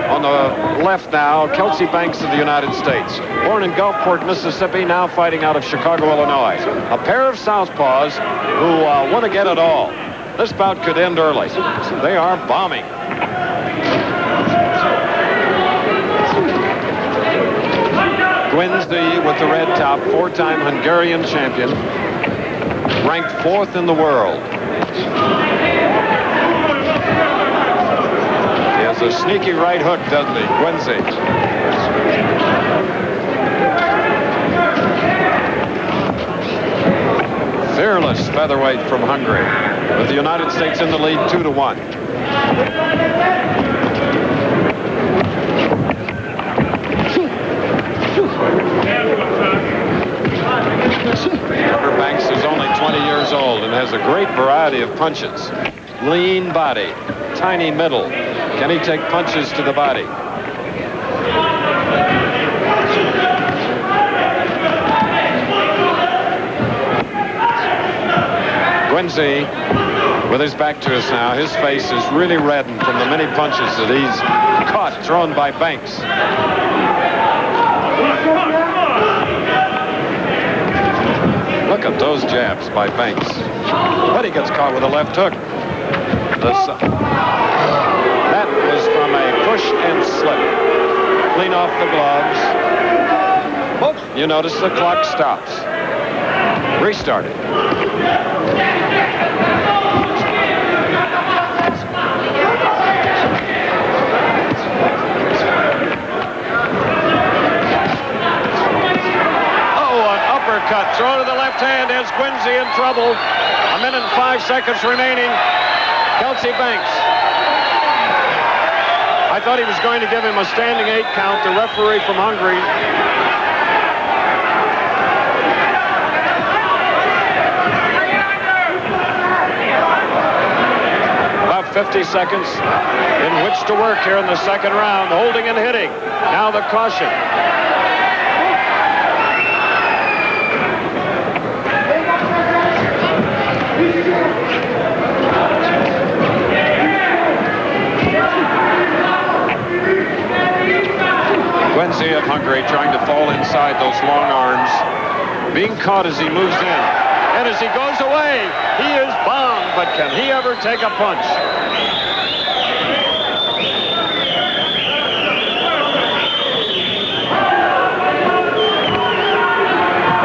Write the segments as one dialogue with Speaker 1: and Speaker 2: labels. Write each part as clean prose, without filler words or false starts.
Speaker 1: On the left now, Kelcie Banks of the United States. Born in Gulfport, Mississippi, now fighting out of Chicago, Illinois. A pair of southpaws who want to get it all. This bout could end early. They are bombing. Goenczi with the red top, 4-time Hungarian champion, ranked 4th in the world. He has a sneaky right hook, doesn't he, Goenczi? Fearless featherweight from Hungary, with the United States in the lead 2-1. Banks is only 20 years old and has a great variety of punches. Lean body, tiny middle. Can he take punches to the body? Goenczi, with his back to us now, his face is really reddened from the many punches that he's caught thrown by Banks. Look at those jabs by Banks. But he gets caught with a left hook. That was from a push and slip. Clean off the gloves. You notice the clock stops. Restarted. Uppercut thrown to the left hand. Has Goenczi in trouble. 1 minute and 5 seconds remaining. Kelcie Banks. I thought he was going to give him a standing 8 count. The referee from Hungary. About 50 seconds in which to work here in the second round. Holding and hitting. Now the caution. Goenczi of Hungary trying to fall inside those long arms. Being caught as he moves in. And as he goes away, he is bombed. But can he ever take a punch?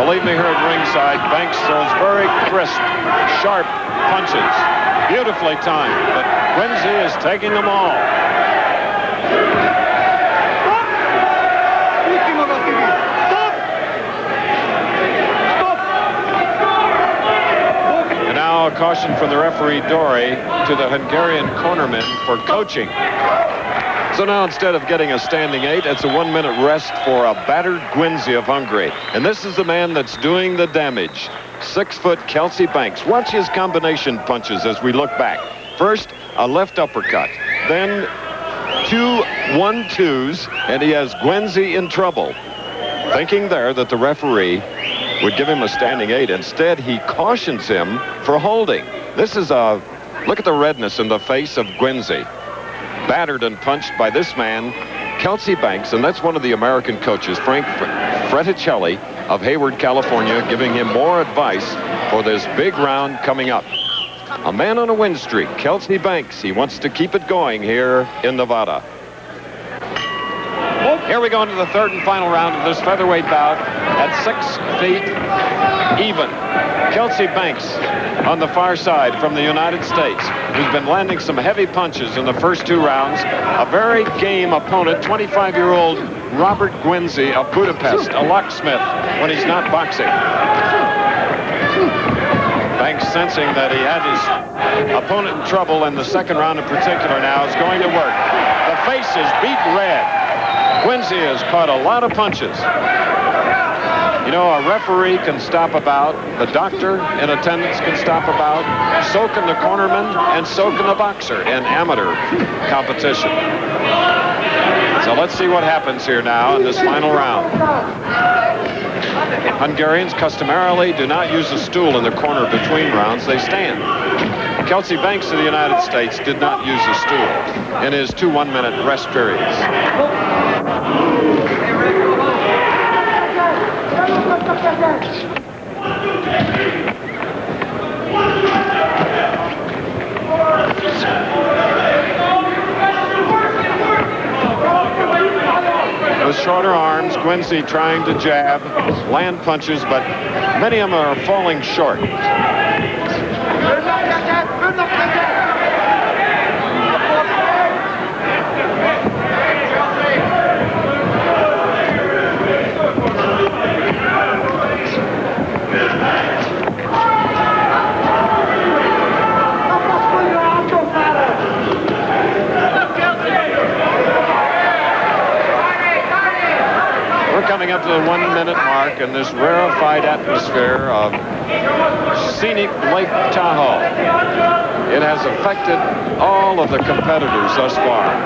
Speaker 1: Believe me, here at ringside, Banks throws very crisp, sharp punches. Beautifully timed. But Goenczi is taking them all. A caution from the referee Dory to the Hungarian cornerman for coaching. So now instead of getting a standing 8, it's a 1-minute rest for a battered Goenczi of Hungary. And this is the man that's doing the damage. 6-foot Kelcie Banks. Watch his combination punches as we look back. First, a left uppercut. Then 2 1-2s, and he has Goenczi in trouble. Thinking there that the referee would give him a standing 8. Instead, he cautions him for holding. This is a look at the redness in the face of Goenczi. Battered and punched by this man, Kelcie Banks, and that's one of the American coaches, Frank Freticelli of Hayward, California, giving him more advice for this big round coming up. A man on a win streak, Kelcie Banks. He wants to keep it going here in Nevada. Here we go into the third and final round of this featherweight bout at 6 feet even. Kelcie Banks on the far side from the United States, who's been landing some heavy punches in the first 2 rounds. A very game opponent, 25-year-old Robert Goenczi of Budapest, a locksmith when he's not boxing. Banks, sensing that he had his opponent in trouble in the second round in particular now, is going to work. The face is beat red. Goenczi has caught a lot of punches. You know, a referee can stop a bout. The doctor in attendance can stop a bout. So can the cornerman, and so can the boxer in amateur competition. So let's see what happens here now in this final round. Hungarians customarily do not use a stool in the corner between rounds. They stand. Kelcie Banks of the United States did not use a stool in his 2 one-minute rest periods. With shorter arms, goenczi trying to jab, land punches, but many of them are falling short. Coming up to the 1 minute mark in this rarefied atmosphere of scenic Lake Tahoe. It has affected all of the competitors thus far.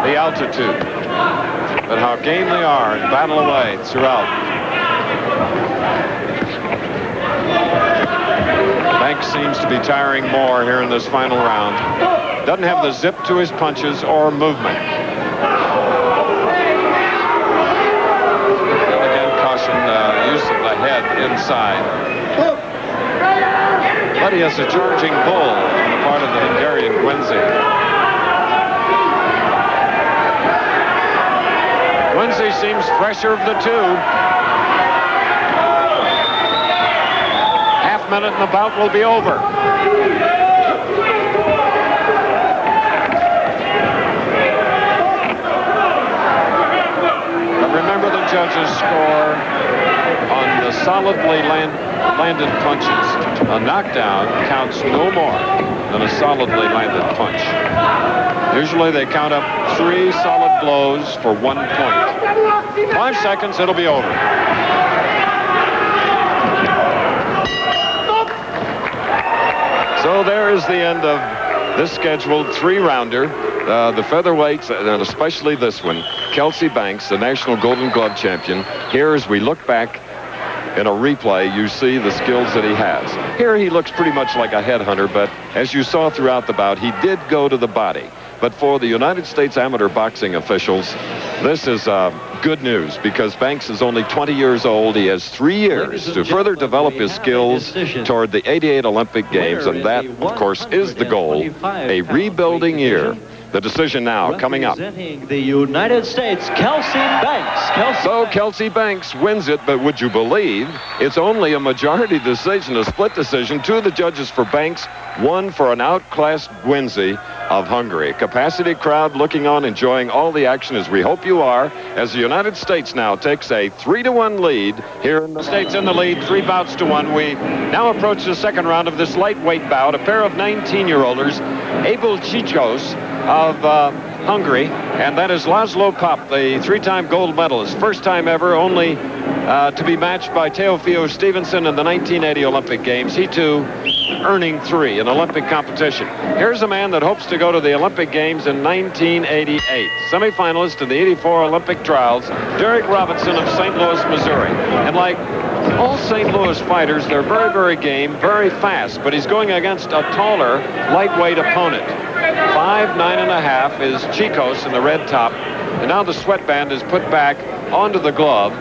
Speaker 1: The altitude, but how game they are and battle away throughout. Banks seems to be tiring more here in this final round. Doesn't have the zip to his punches or movement. Use of the head inside. But he has a charging bull on the part of the Hungarian goenczi. Goenczi seems fresher of the two. Half minute and the bout will be over. But remember the judges score on the solidly landed punches. A knockdown counts no more than a solidly landed punch. Usually they count up 3 solid blows for 1 point. 5 seconds, it'll be over. So there is the end of this scheduled 3-rounder. The featherweights, and especially this one, Kelcie Banks, the National Golden Glove champion. Here, as we look back in a replay, you see the skills that he has. Here he looks pretty much like a headhunter, but as you saw throughout the bout, he did go to the body. But for the United States amateur boxing officials, this is good news, because Banks is only 20 years old. He has 3 years to further develop his skills toward the '88 Olympic Games, and that, of course, is the goal, a rebuilding year. The decision now coming up.
Speaker 2: Representing the United States, Kelcie Banks.
Speaker 1: So Kelcie Banks wins it, but would you believe it's only a majority decision, a split decision. 2 of the judges for Banks, 1 for an outclassed goenczi of Hungary. Capacity crowd looking on, enjoying all the action, as we hope you are, as the United States now takes a 3-1 lead here in the States in the lead, 3 bouts to 1. We now approach the second round of this lightweight bout. A pair of 19-year-olders, Abel csikos of Hungary, and that is Laszlo Pough, the 3-time gold medalist. First time ever, only to be matched by Teofilo Stevenson in the 1980 Olympic Games. He too earning 3 in Olympic competition. Here's a man that hopes to go to the Olympic Games in 1988. Semifinalist in the '84 Olympic trials, Derrick Robinson of St. Louis, Missouri. And like all St. Louis fighters, they're very, very game, very fast, but he's going against a taller, lightweight opponent. 5'9½" is Csikos in the red top, and now the sweatband is put back onto the glove,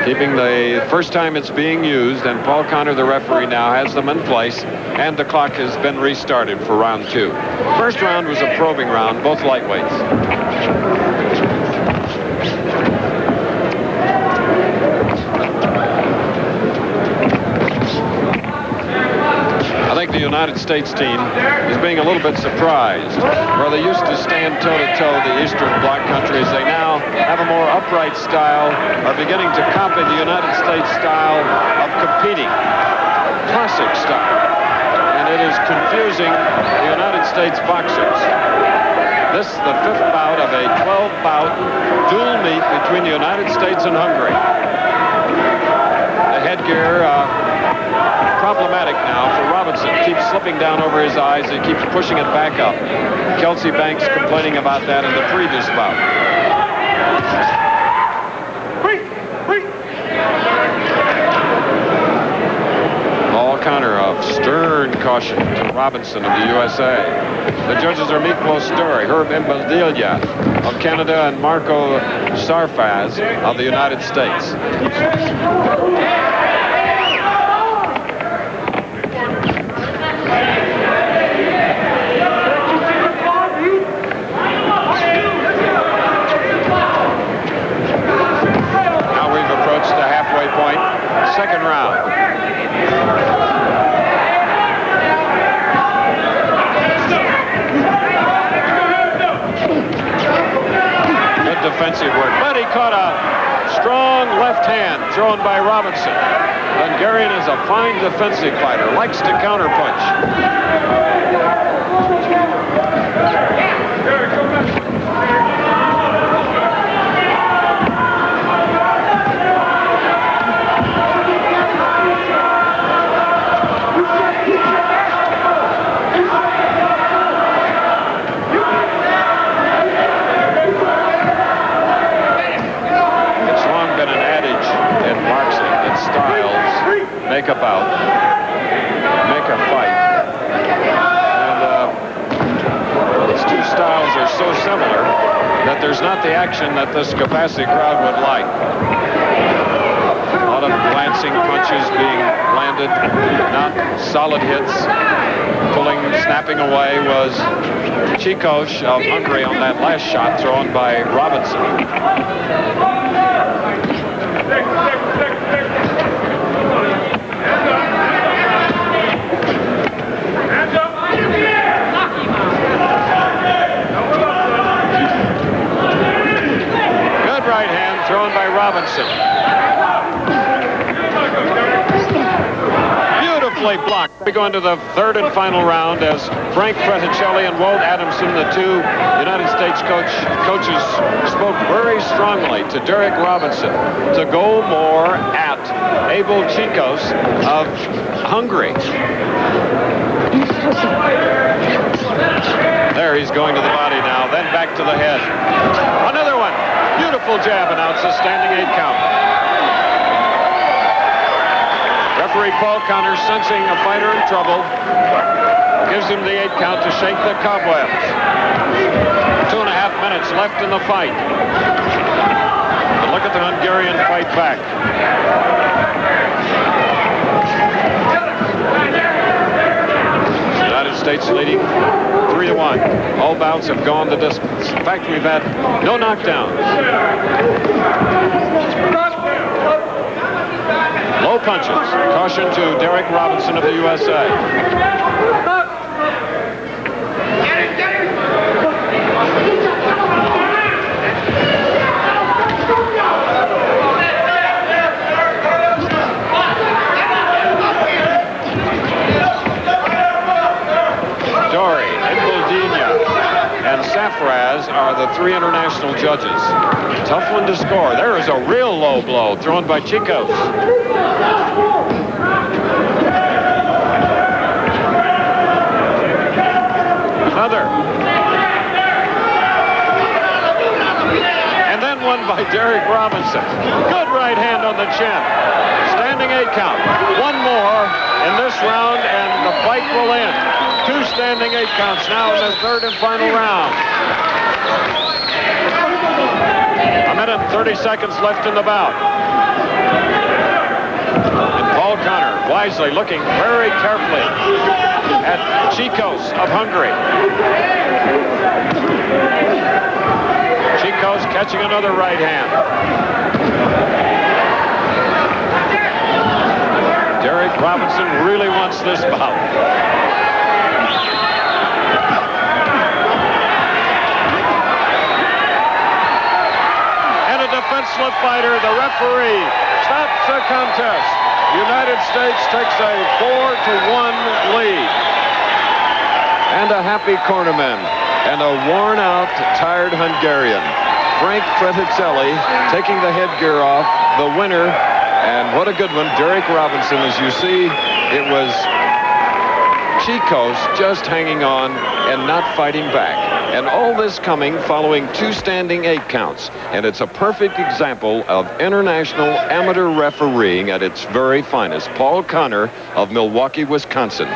Speaker 1: keeping the first time it's being used, and Paul Connor, the referee, now has them in place, and the clock has been restarted for round 2. First round was a probing round, both lightweights. I think the United States team is being a little bit surprised. Where they used to stand toe-to-toe the Eastern Bloc countries, they now have a more upright style, are beginning to copy the United States style of competing, classic style. And it is confusing the United States boxers. This is the 5th bout of a 12-bout dual meet between the United States and Hungary. The headgear problematic now for Robinson. Keeps slipping down over his eyes. He keeps pushing it back up. Kelcie Banks complaining about that in the previous bout. Paul Connor of Stern caution to Robinson of the USA. The judges are Miklos Story, Herb Imbaldilla of Canada, and Marco Sarfaz of the United States. Now we've approached the halfway point. Second round. Defensive work, but he caught a strong left hand thrown by Robinson. Hungarian is a fine defensive fighter, likes to counterpunch. Make a bout, make a fight, and these two styles are so similar that there's not the action that this Capacity crowd would like. A lot of glancing punches being landed, not solid hits. Pulling, snapping away was Csikos of Hungary on that last shot thrown by Robinson. Right hand thrown by Robinson. Beautifully blocked. We go into the third and final round as Frank Fraticelli and Walt Adamson, the two United States coaches, spoke very strongly to Derrick Robinson to go more at Abel Csikos of Hungary. There he's going to the body now, then back to the head. Another one. Beautiful jab, announces standing 8 count. Referee Paul Connor, sensing a fighter in trouble, gives him the 8 count to shake the cobwebs. 2.5 minutes left in the fight. But look at the Hungarian fight back. United States leading 3-1. All bouts have gone the distance. In fact, we've had no knockdowns. Low punches. Caution to Derrick Robinson of the USA. And Safraz are the 3 international judges. Tough one to score. There is a real low blow thrown by Csikos. Another. And then one by Derrick Robinson. Good right hand on the chin. Standing 8 count. One more in this round and the fight will end. 2 standing 8 counts now in the third and final round. 1 minute and 30 seconds left in the bout. And Paul Connor wisely looking very carefully at Csikos of Hungary. Csikos catching another right hand. Derrick Robinson really wants this bout. Defenseless fighter, the referee stops the contest. United States takes a 4-1 lead. And a happy cornerman and a worn-out, tired Hungarian. Frank Fraticelli taking the headgear off, the winner, and what a good one, Derrick Robinson. As you see, it was Csikos just hanging on and not fighting back. And all this coming following 2 standing 8 counts. And it's a perfect example of international amateur refereeing at its very finest. Paul Connor of Milwaukee, Wisconsin.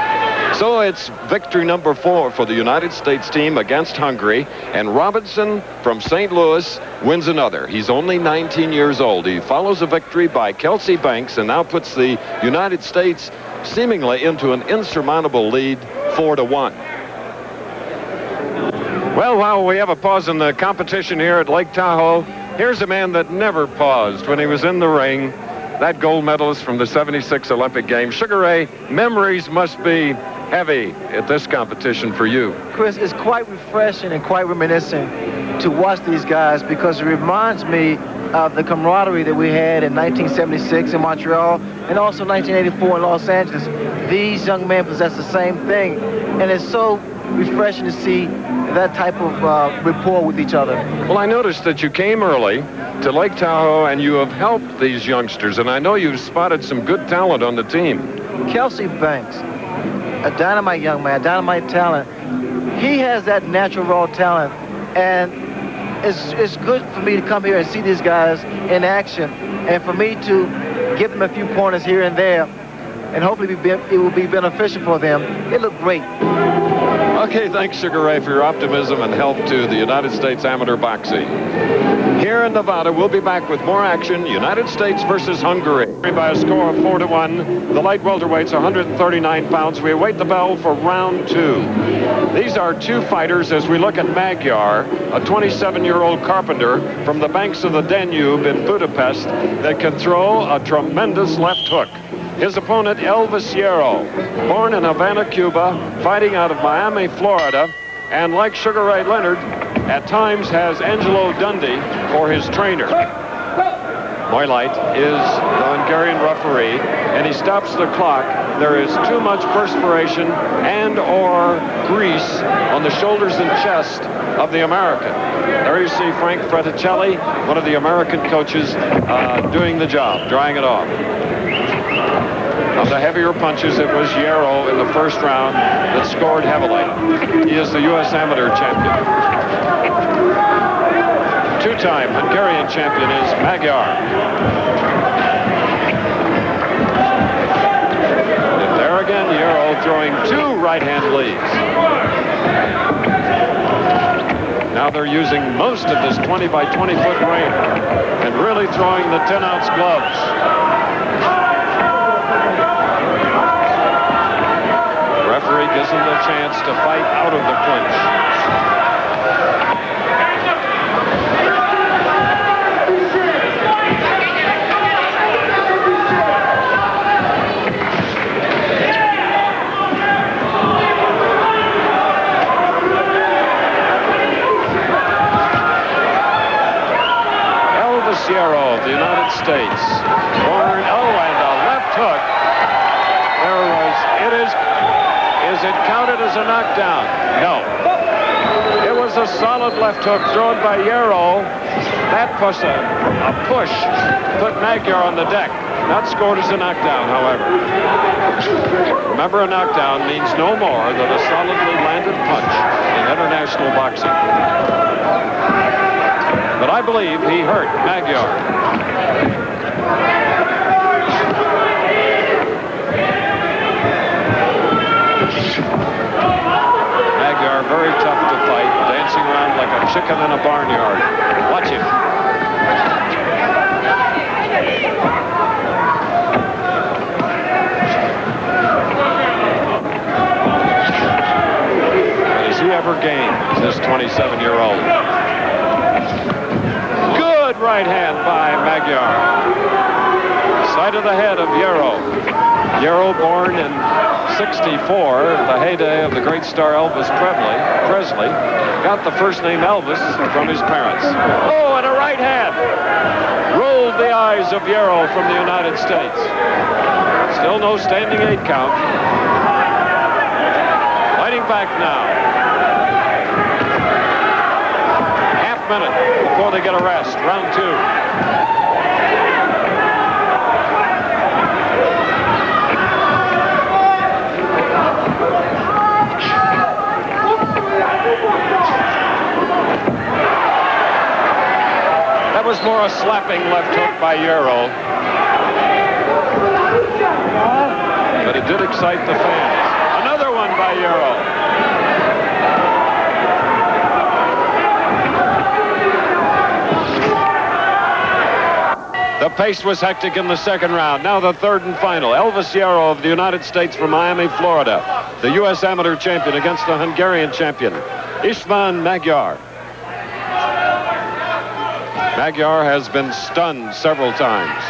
Speaker 1: So it's victory number 4 for the United States team against Hungary. And Robinson from St. Louis wins another. He's only 19 years old. He follows a victory by Kelcie Banks and now puts the United States seemingly into an insurmountable lead, 4-1. Well, while we have a pause in the competition here at Lake Tahoe, here's a man that never paused when he was in the ring. That gold medalist from the '76 Olympic Games. Sugar Ray, memories must be heavy at this competition for you.
Speaker 3: Chris, it's quite refreshing and quite reminiscent to watch these guys because it reminds me of the camaraderie that we had in 1976 in Montreal and also 1984 in Los Angeles. These young men possess the same thing, and it's so refreshing to see that type of rapport with each other.
Speaker 1: Well, I noticed that you came early to Lake Tahoe and you have helped these youngsters, and I know you've spotted some good talent on the team.
Speaker 3: Kelcie Banks, a dynamite young man, dynamite talent. He has that natural raw talent, and it's good for me to come here and see these guys in action, and for me to give them a few pointers here and there, and hopefully it will be beneficial for them. They look great.
Speaker 1: Okay, thanks, Sugar Ray, for your optimism and help to the United States amateur boxing. Here in Nevada, we'll be back with more action. United States versus Hungary. By a score of 4-1. The light welterweight's 139 pounds. We await the bell for round 2. These are 2 fighters as we look at Magyar, a 27-year-old carpenter from the banks of the Danube in Budapest that can throw a tremendous left hook. His opponent, Elvis Yero, born in Havana, Cuba, fighting out of Miami, Florida, and like Sugar Ray Leonard, at times has Angelo Dundee for his trainer. Moylite is the Hungarian referee, and he stops the clock. There is too much perspiration and or grease on the shoulders and chest of the American. There you see Frank Fraticelli, one of the American coaches, doing the job, drying it off. Of the heavier punches, it was Yero in the first round that scored heavily. He is the U.S. amateur champion. 2-time Hungarian champion is Magyar. And there again, Yero throwing 2 right-hand leads. Now they're using most of this 20 by 20 foot ring and really throwing the 10-ounce gloves. Referee gives him the chance to fight out of the clinch. Elvis Yero of the United States. Born, and a left hook. There was, Is it counted as a knockdown? No. It was a solid left hook thrown by Yero. That was a push put Magyar on the deck. Not scored as a knockdown, however. Remember, a knockdown means no more than a solidly landed punch in international boxing. But I believe he hurt Magyar. Magyar, very tough to fight, dancing around like a chicken in a barnyard. Watch him. Has he ever gained, this 27-year-old? Good right hand by Magyar. Side of the head of Yero. Yero, born in '64, the heyday of the great star Elvis Presley, got the first name Elvis from his parents. Oh, and a right hand. Rolled the eyes of Yero from the United States. Still no standing 8 count. Fighting back now. Half minute before they get a rest. Round 2. That was more a slapping left hook by Yero. But it did excite the fans. Another one by Yero. The pace was hectic in the second round. Now the third and final. Elvis Yero of the United States from Miami, Florida. The U.S. amateur champion against the Hungarian champion, Istvan Magyar. Magyar has been stunned several times.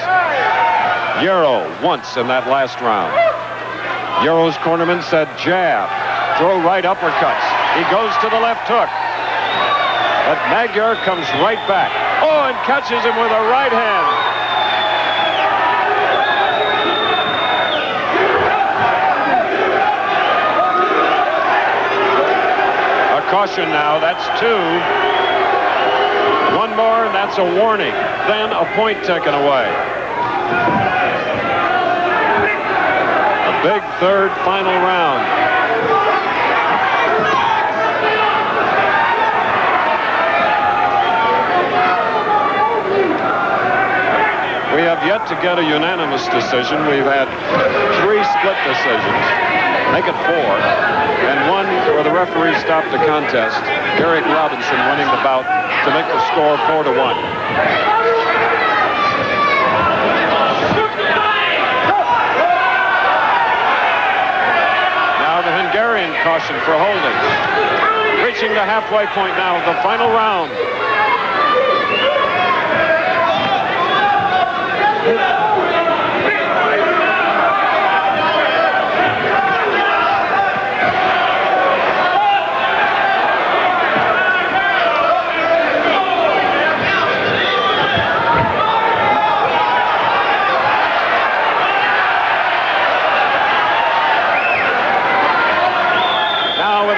Speaker 1: Yero once in that last round. Yero's cornerman said jab, throw right uppercuts. He goes to the left hook. But Magyar comes right back. Oh, and catches him with a right hand. A caution now, that's 2. One more, and that's a warning. Then a point taken away. A big third final round. We have yet to get a unanimous decision. We've had 3 split decisions. Make it 4. And 1 where the referee stopped the contest. Derrick Robinson winning the bout to make the score 4-1. Now the Hungarian caution for holding. Reaching the halfway point now of the final round.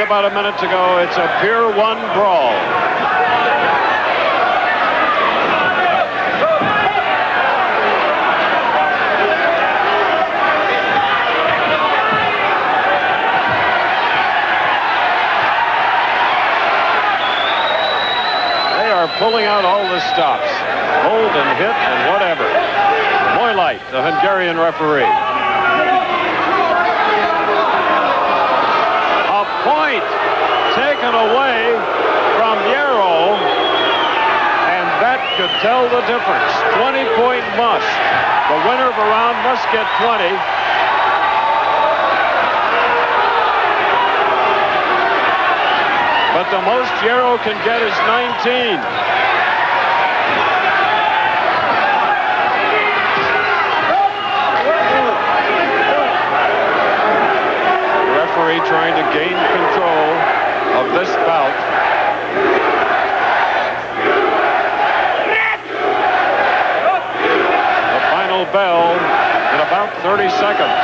Speaker 1: About a minute to go. It's a Pier 1 brawl. They are pulling out all the stops. Hold and hit and whatever. Moylight, the Hungarian referee. Point taken away from Yero, and that could tell the difference. 20-point must. The winner of a round must get 20. But the most Yero can get is 19. Trying to gain control of this bout. The final bell in about 30 seconds.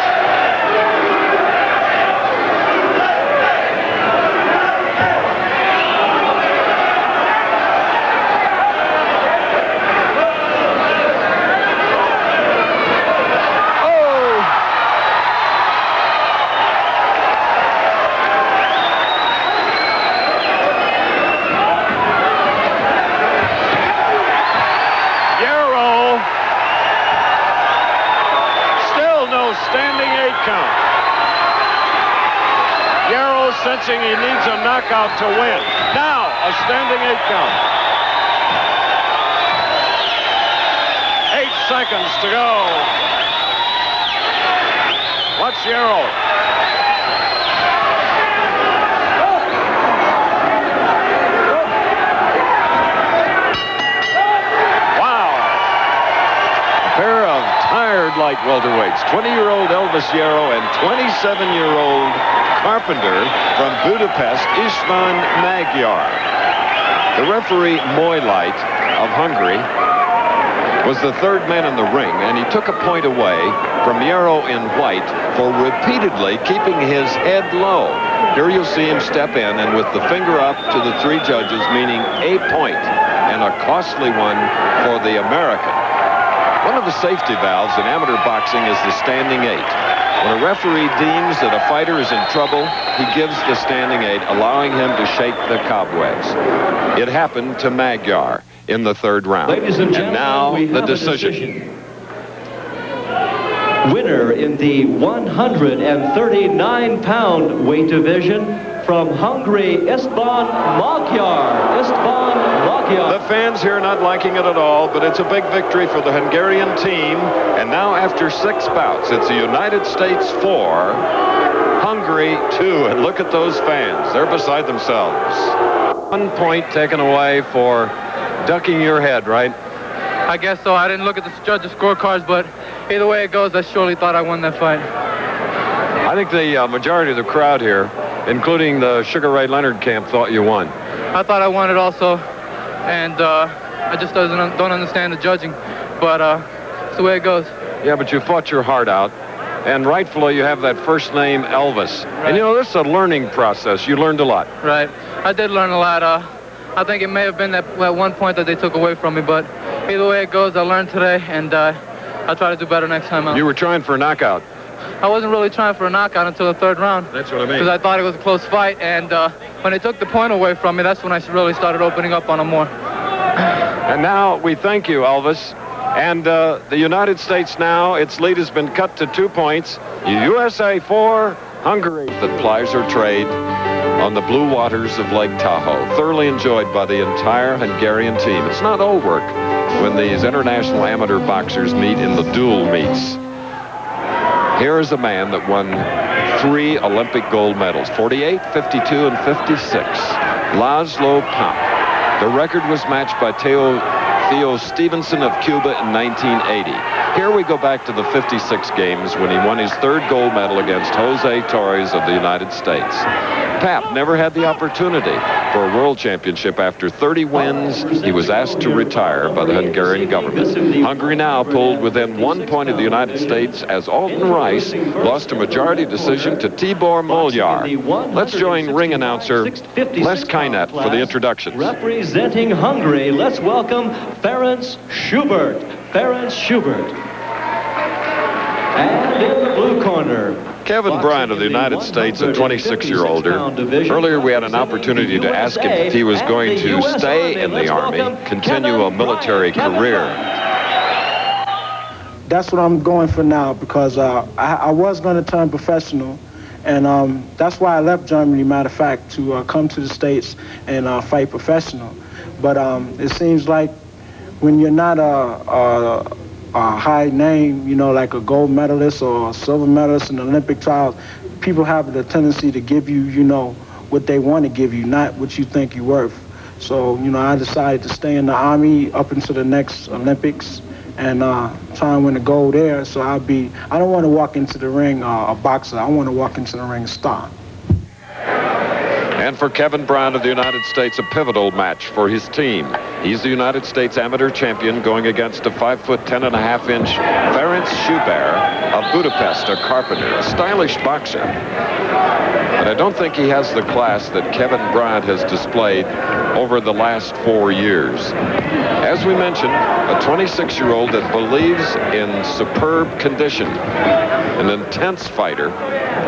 Speaker 1: Sensing he needs a knockout to win. Now, a standing 8 count. 8 seconds to go. Watch Yero. Wow. A pair of tired light welterweights. 20-year-old Elvis Yero and 27-year-old Carpenter from Budapest, Istvan Magyar. The referee Moylight of Hungary was the third man in the ring, and he took a point away from Yero in white for repeatedly keeping his head low. Here you'll see him step in, and with the finger up to the 3 judges, meaning a point, and a costly one for the American. One of the safety valves in amateur boxing is the standing 8. When a referee deems that a fighter is in trouble, he gives the standing 8, allowing him to shake the cobwebs. It happened to Magyar. in the third round.
Speaker 2: Ladies and gentlemen,
Speaker 1: now
Speaker 2: we
Speaker 1: the
Speaker 2: have
Speaker 1: decision.
Speaker 2: Winner in the 139-pound weight division from Hungary, Istvan Magyar. Istvan Magyar.
Speaker 1: The fans here not liking it at all, but it's a big victory for the Hungarian team. And now after 6 bouts, it's the United States 4, Hungary 2. And look at those fans. They're beside themselves. 1 point taken away for ducking your head, right?
Speaker 4: I guess so. I didn't look at the judges' scorecards, but either way it goes, I surely thought I won that fight.
Speaker 1: I think the majority of the crowd here, including the Sugar Ray Leonard camp, thought you won.
Speaker 4: I thought I won it also, and I just don't understand the judging, but it's the way it goes.
Speaker 1: Yeah, but you fought your heart out, and rightfully you have that first name, Elvis.
Speaker 4: Right.
Speaker 1: And you know, this is a learning process. You learned a lot.
Speaker 4: Right. I did learn a lot. I think it may have been that 1 point that they took away from me, but either way it goes, I learned today, and I'll try to do better next time out.
Speaker 1: You were trying for a knockout.
Speaker 4: I wasn't really trying for a knockout until the third round.
Speaker 1: That's what I mean.
Speaker 4: Because I thought it was a close fight, and when they took the point away from me, that's when I really started opening up on them more.
Speaker 1: And now we thank you, Elvis. And the United States now, its lead has been cut to 2 points. USA 4, Hungary. That plies her trade on the blue waters of Lake Tahoe. Thoroughly enjoyed by the entire Hungarian team. It's not old work when these international amateur boxers meet in the dual meets. Here is a man that won 3 Olympic gold medals, 48, 52, and 56. Laszlo Pough. The record was matched by Theo Stevenson of Cuba in 1980. Here we go back to the 56 games when he won his 3rd gold medal against Jose Torres of the United States. Pap never had the opportunity for a world championship. After 30 wins, he was asked to retire by the Hungarian government. Hungary now pulled within 1 point of the United States as Alton Rice lost a majority decision to Tibor Magyar. Let's join ring announcer Les Kynette for the introductions.
Speaker 2: Representing Hungary, let's welcome Ferenc Subert. Ferenc Subert. And in the blue corner,
Speaker 1: Kevin Bryant of the United States, a 26-year-older. Earlier we had an opportunity to ask him if he was going to stay in the Army, continue a military career.
Speaker 5: That's what I'm going for now, because I was going to turn professional, and that's why I left Germany, matter of fact, to come to the States and fight professional. But it seems like when you're not a high name, you know, like a gold medalist or a silver medalist in the Olympic trials, people have the tendency to give you, you know, what they want to give you, not what you think you're worth. So, you know, I decided to stay in the Army up until the next Olympics and try and win a gold there. So I don't want to walk into the ring a boxer. I want to walk into the ring a star.
Speaker 1: And for Kevin Bryant of the United States, a pivotal match for his team. He's the United States amateur champion going against a 5'10" and a half inch Ferenc Subert of Budapest, a carpenter, a stylish boxer. But I don't think he has the class that Kevin Bryant has displayed over the last 4 years. As we mentioned, a 26-year-old that believes in superb condition, an intense fighter,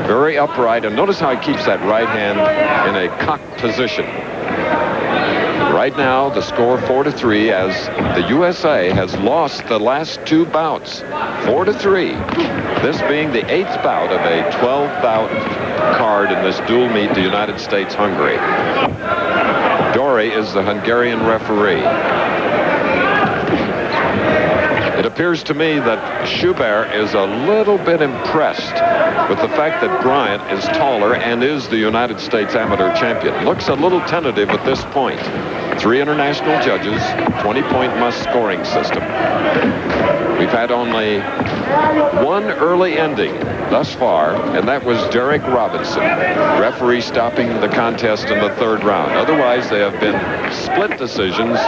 Speaker 1: very upright, and notice how he keeps that right hand in a cocked position. Right now, the score 4-3 as the USA has lost the last 2 bouts, 4-3. This being the 8th bout of a 12-bout card in this dual meet, the United States-Hungary. Dori is the Hungarian referee. It appears to me that Subert is a little bit impressed with the fact that Bryant is taller and is the United States amateur champion. Looks a little tentative at this point. 3 international judges, 20-point must-scoring system. We've had only 1 early ending thus far, and that was Derrick Robinson, referee stopping the contest in the 3rd round. Otherwise, they have been split decisions,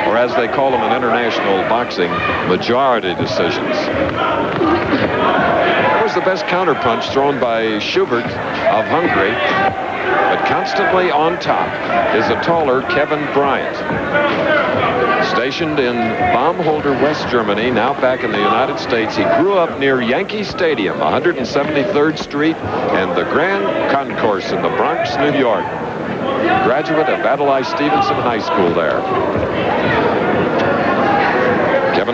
Speaker 1: or as they call them in international boxing, majority decisions. That was the best counterpunch thrown by Subert of Hungary, but constantly on top is a taller Kevin Bryant. Stationed in Baumholder, West Germany, now back in the United States. He grew up near Yankee Stadium, 173rd Street, and the Grand Concourse in the Bronx, New York. Graduate of Adlai Stevenson High School there.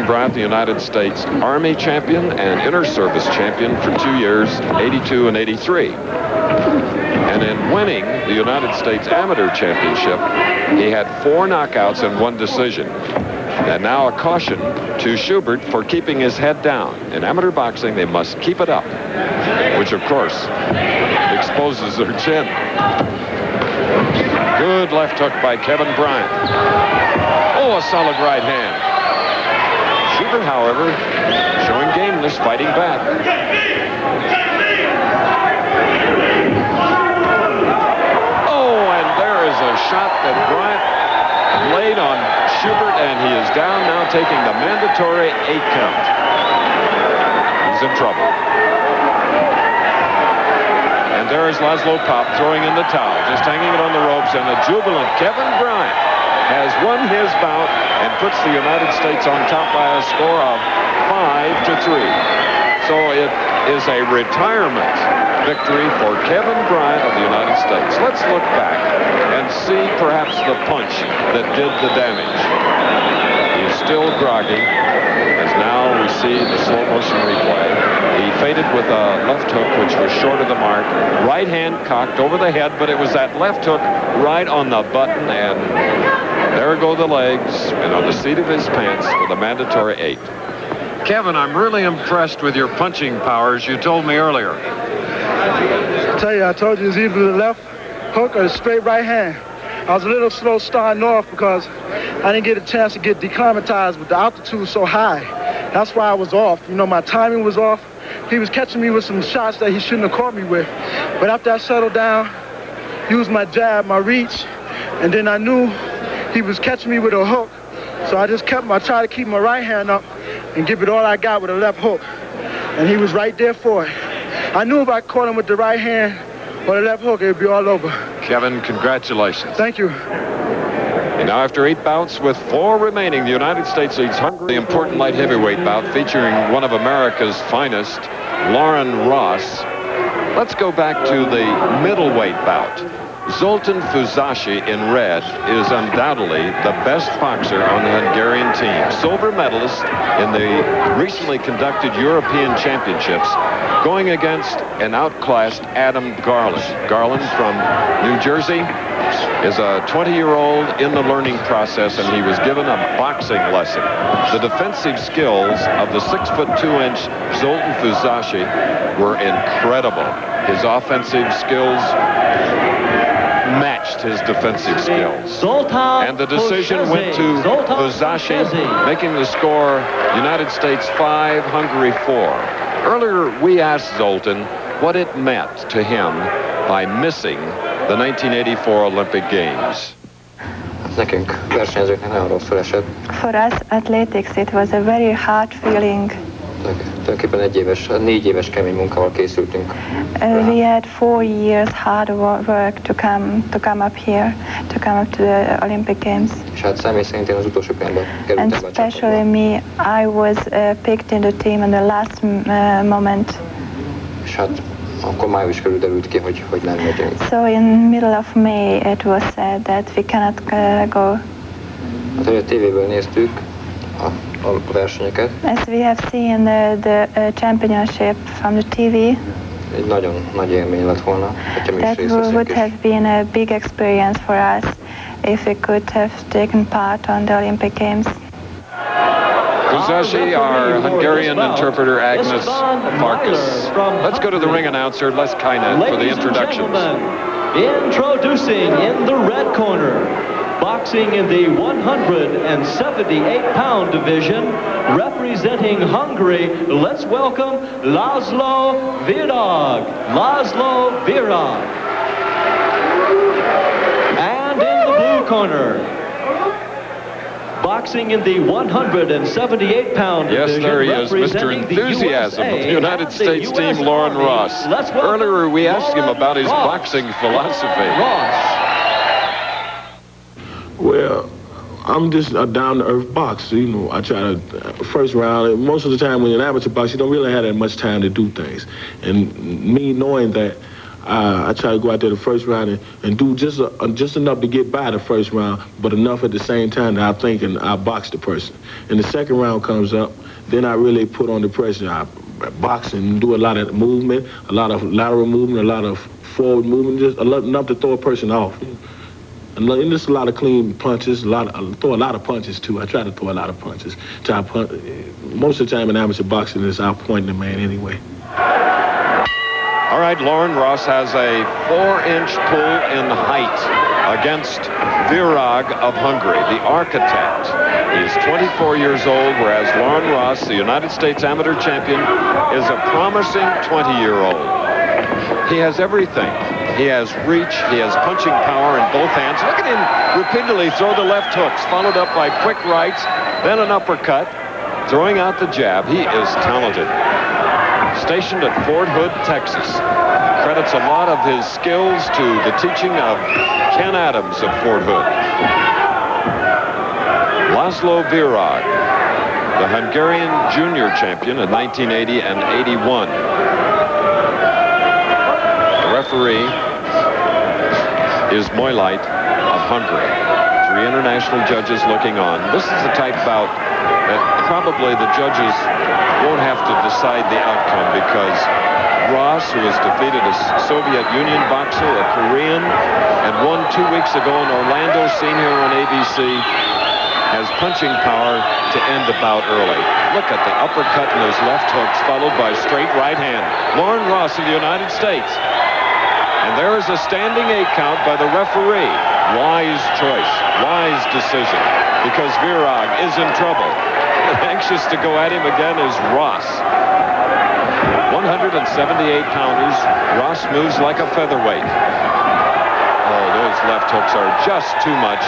Speaker 1: Kevin Bryant, the United States Army champion and inter-service champion for 2 years, 82 and 83. And in winning the United States Amateur Championship, he had 4 knockouts and 1 decision. And now a caution to Subert for keeping his head down. In amateur boxing, they must keep it up, which, of course, exposes their chin. Good left hook by Kevin Bryant. Oh, a solid right hand. Subert, however, showing gameness, fighting back. Oh, and there is a shot that Bryant laid on Subert, and he is down now, taking the mandatory 8 count. He's in trouble. And there is Laszlo Pough throwing in the towel, just hanging it on the ropes, and the jubilant Kevin Bryant has won his bout and puts the United States on top by a score of 5-3. So it is a retirement victory for Kevin Bryant of the United States. Let's look back and see perhaps the punch that did the damage. He's still groggy, as now we see the slow motion replay. He faded with a left hook, which was short of the mark. Right hand cocked over the head, but it was that left hook right on the button, and there go the legs, and on the seat of his pants with a mandatory 8. Kevin, I'm really impressed with your punching powers. You told me earlier.
Speaker 5: I told you it's either the left hook or the straight right hand. I was a little slow starting off because I didn't get a chance to get declimatized with the altitude so high. That's why I was off. You know, my timing was off. He was catching me with some shots that he shouldn't have caught me with. But after I settled down, used my jab, my reach, and then I knew he was catching me with a hook. So I just tried to keep my right hand up and give it all I got with a left hook. And he was right there for it. I knew if I caught him with the right hand or the left hook, it would be all over.
Speaker 1: Kevin, congratulations.
Speaker 5: Thank you.
Speaker 1: And now after 8 bouts with 4 remaining, the United States leads Hungary. The important light heavyweight bout featuring one of America's finest, Loren Ross. Let's go back to the middleweight bout. Zoltan Fuzashi in red is undoubtedly the best boxer on the Hungarian team. Silver medalist in the recently conducted European Championships, going against an outclassed Adam Garland. Garland from New Jersey is a 20-year-old in the learning process, and he was given a boxing lesson. The defensive skills of the 6'2" Zoltan Fuzashi were incredible. His offensive skills matched his defensive skills. And the decision went to Fuzashi, making the score United States 5, Hungary 4. Earlier, we asked Zoltan what it meant to him by missing the 1984 Olympic Games.
Speaker 6: Nekünk versenyzőknek nagyon rosszul esett.
Speaker 7: For us athletics, it was a very hard feeling.
Speaker 6: Tulajdonképpen 4 éves kemény munkával készültünk.
Speaker 7: We had 4 years hard work to come up here, to come up to the Olympic Games.
Speaker 6: És hát személy szerint én az utolsó pillanatban kerültem
Speaker 7: And especially me, I was picked in the team in the last moment.
Speaker 6: És hát akkor május körül derült ki, hogy nem megyünk.
Speaker 7: So in middle of May, it was said that we cannot go.
Speaker 6: Hát, hogy a tévéből néztük a versenyeket.
Speaker 7: As we have seen the championship from the TV,
Speaker 6: egy nagyon nagy élmény lett volna, hogyha mi is
Speaker 7: that
Speaker 6: részt veszünk
Speaker 7: would
Speaker 6: is.
Speaker 7: have been a big experience for us if we could have taken part on the Olympic Games.
Speaker 1: Fuzashi, our Hungarian interpreter, Agnes Farkas. Let's go to the ring announcer, Les Kaina, for the introductions.
Speaker 2: Introducing in the red corner, boxing in the 178-pound division, representing Hungary, let's welcome Laszlo Virag. Laszlo Virag. And in the blue corner, boxing in the 178-pound division.
Speaker 1: Yes, there he is, Mr. Enthusiasm of the United States team, Loren Ross. Earlier, we asked him about his boxing philosophy.
Speaker 8: Well, I'm just a down-to-earth boxer. You know, I try to, first round, most of the time when you're an amateur boxer, you don't really have that much time to do things. And me knowing that, I try to go out there the first round and do just enough to get by the first round, but enough at the same time that I'm thinking I'll box the person. And the second round comes up, then I really put on the pressure. I box and do a lot of movement, a lot of lateral movement, a lot of forward movement, just enough to throw a person off. And just a lot of clean punches, throw a lot of punches too. I try to throw a lot of punches. Most of the time in amateur boxing is outpointing the man anyway.
Speaker 1: All right, Loren Ross has a 4-inch pull in height against Virag of Hungary, the architect. He's 24 years old, whereas Loren Ross, the United States amateur champion, is a promising 20-year-old. He has everything. He has reach, he has punching power in both hands. Look at him repeatedly throw the left hooks, followed up by quick rights, then an uppercut, throwing out the jab. He is talented. Stationed at Fort Hood, Texas. Credits a lot of his skills to the teaching of Ken Adams of Fort Hood. Laszlo Virag, the Hungarian junior champion in 1980 and 81. The referee is Moylite of Hungary. 3 international judges looking on. This is the type bout that probably the judges won't have to decide the outcome, because Ross, who has defeated a Soviet Union boxer, a Korean, and won 2 weeks ago in Orlando, seen here on ABC, has punching power to end the bout early. Look at the uppercut and those left hooks, followed by straight right hand. Loren Ross of the United States. And there is a standing 8 count by the referee. Wise choice, wise decision, because Virag is in trouble. Anxious to go at him again is Ross. 178 pounders. Ross moves like a featherweight. Oh, those left hooks are just too much.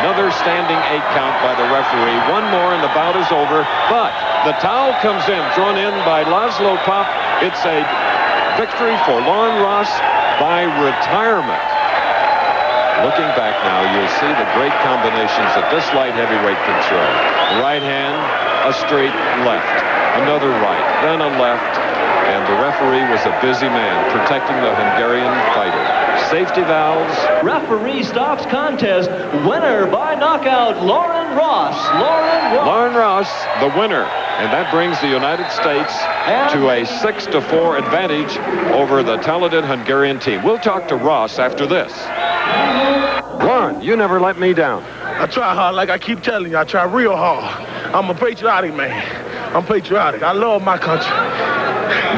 Speaker 1: Another standing 8 count by the referee. One more and the bout is over. But the towel comes in, thrown in by Laszlo Pough. It's a victory for Loren Ross by retirement. Looking back now, you'll see the great combinations that this light heavyweight can throw. Right hand, a straight left, another right, then a left, and the referee was a busy man protecting the Hungarian fighter. Safety valves.
Speaker 2: Referee stops contest. Winner by knockout, Loren Ross.
Speaker 1: Loren Ross, the winner. And that brings the United States to a 6-4 advantage over the talented Hungarian team. We'll talk to Ross after this. Loren, you never let me down.
Speaker 8: I try hard, like I keep telling you. I try real hard. I'm a patriotic man. I'm patriotic. I love my country.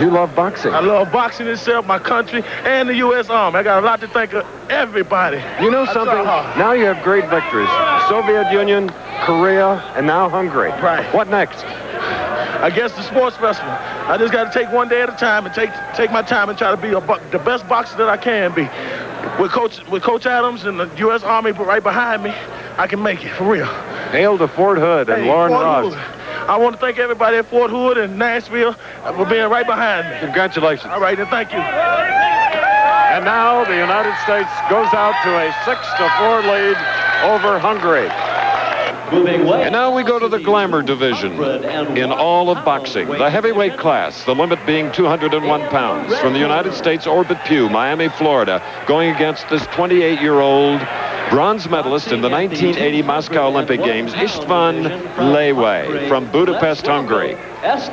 Speaker 1: You love boxing.
Speaker 8: I love boxing itself, my country, and the U.S. Army. I got a lot to thank of everybody.
Speaker 1: You know something? Now you have great victories. Soviet Union, Korea, and now Hungary.
Speaker 8: Right.
Speaker 1: What next?
Speaker 8: I guess the sports festival. I just got to take one day at a time and take my time and try to be the best boxer that I can be. With Coach Adams and the U.S. Army right behind me, I can make it, for real.
Speaker 1: Hail to Fort Hood and Loren Ross.
Speaker 8: I want to thank everybody at Fort Hood and Nashville for being right behind me.
Speaker 1: Congratulations.
Speaker 8: All right, and thank you.
Speaker 1: And now the United States goes out to a 6-4 lead over Hungary. And now we go to the glamour division in all of boxing. The heavyweight class, the limit being 201 pounds. From the United States, Orbit Pough, Miami, Florida, going against this 28-year-old bronze medalist in the 1980 Moscow Olympic Games, Istvan Levai from Budapest, Hungary.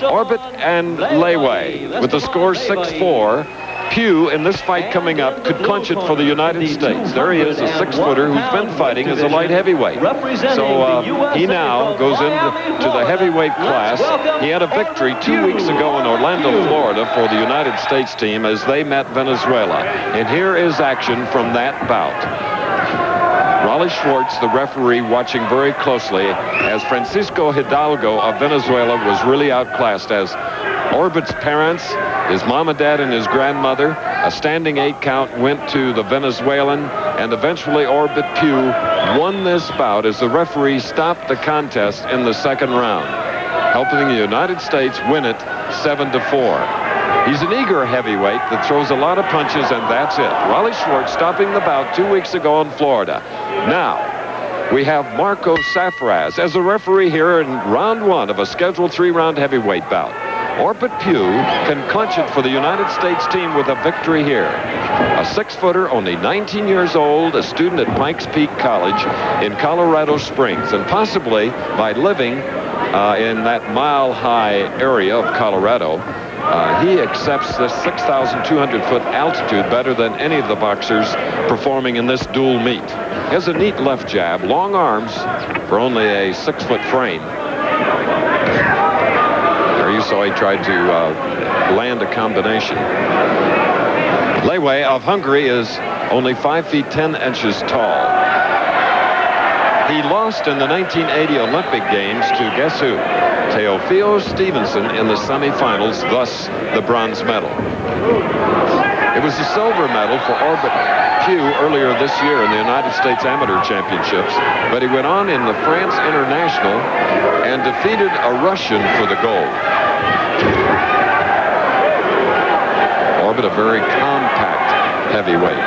Speaker 1: Orbit and Levai with the score 6-4. Pough, in this fight coming up, could clinch it for the United States. There he is, a 6-footer who's been fighting as a light heavyweight. So he now goes into the heavyweight class. He had a victory 2 weeks ago in Orlando, Florida for the United States team as they met Venezuela. And here is action from that bout. Raleigh Schwartz, the referee, watching very closely as Francisco Hidalgo of Venezuela was really outclassed as Orbit's parents, his mom and dad and his grandmother, a standing 8 count went to the Venezuelan, and eventually Orbit Pough won this bout as the referee stopped the contest in the second round, helping the United States win it 7-4. He's an eager heavyweight that throws a lot of punches, and that's it. Raleigh Schwartz stopping the bout 2 weeks ago in Florida. Now, we have Marco Safraz as a referee here in round 1 of a scheduled 3-round heavyweight bout. Orbit Pough can clinch it for the United States team with a victory here. A 6-footer, only 19 years old, a student at Pikes Peak College in Colorado Springs, and possibly by living in that mile-high area of Colorado, he accepts this 6,200-foot altitude better than any of the boxers performing in this dual meet. He has a neat left jab, long arms for only a 6-foot frame. There you saw he tried to land a combination. Levai of Hungary is only 5 feet 10 inches tall. He lost in the 1980 Olympic Games to guess who? Teofilo Stevenson in the semifinals, thus the bronze medal. It was the silver medal for Orbit Pough earlier this year in the United States Amateur Championships, but he went on in the France International and defeated a Russian for the gold. Orbit, a very compact heavyweight.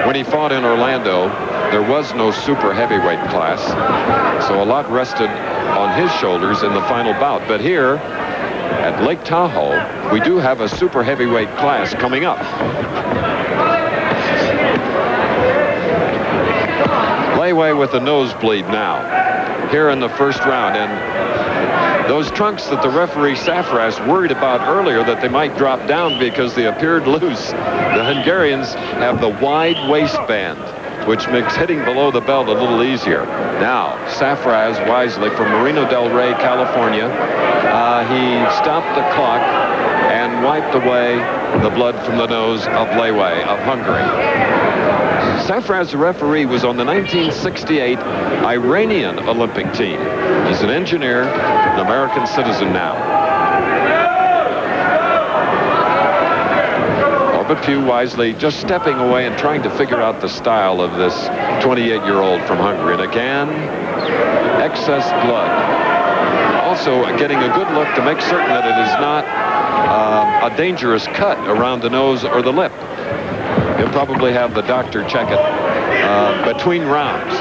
Speaker 1: When he fought in Orlando, there was no super heavyweight class, so a lot rested on his shoulders in the final bout. But here at Lake Tahoe, we do have a super heavyweight class coming up. Levai with a nosebleed now, here in the first round. And those trunks that the referee Safras worried about earlier that they might drop down because they appeared loose. The Hungarians have the wide waistband, which makes hitting below the belt a little easier. Now, Safras, wisely, from Marino del Rey, California, he stopped the clock and wiped away the blood from the nose of Levai of Hungary. Safras, the referee, was on the 1968 Iranian Olympic team. He's an engineer, an American citizen now. Orbit Pough wisely just stepping away and trying to figure out the style of this 28-year-old from Hungary. And again, excess blood. Also getting a good look to make certain that it is not a dangerous cut around the nose or the lip. He'll probably have the doctor check it between rounds.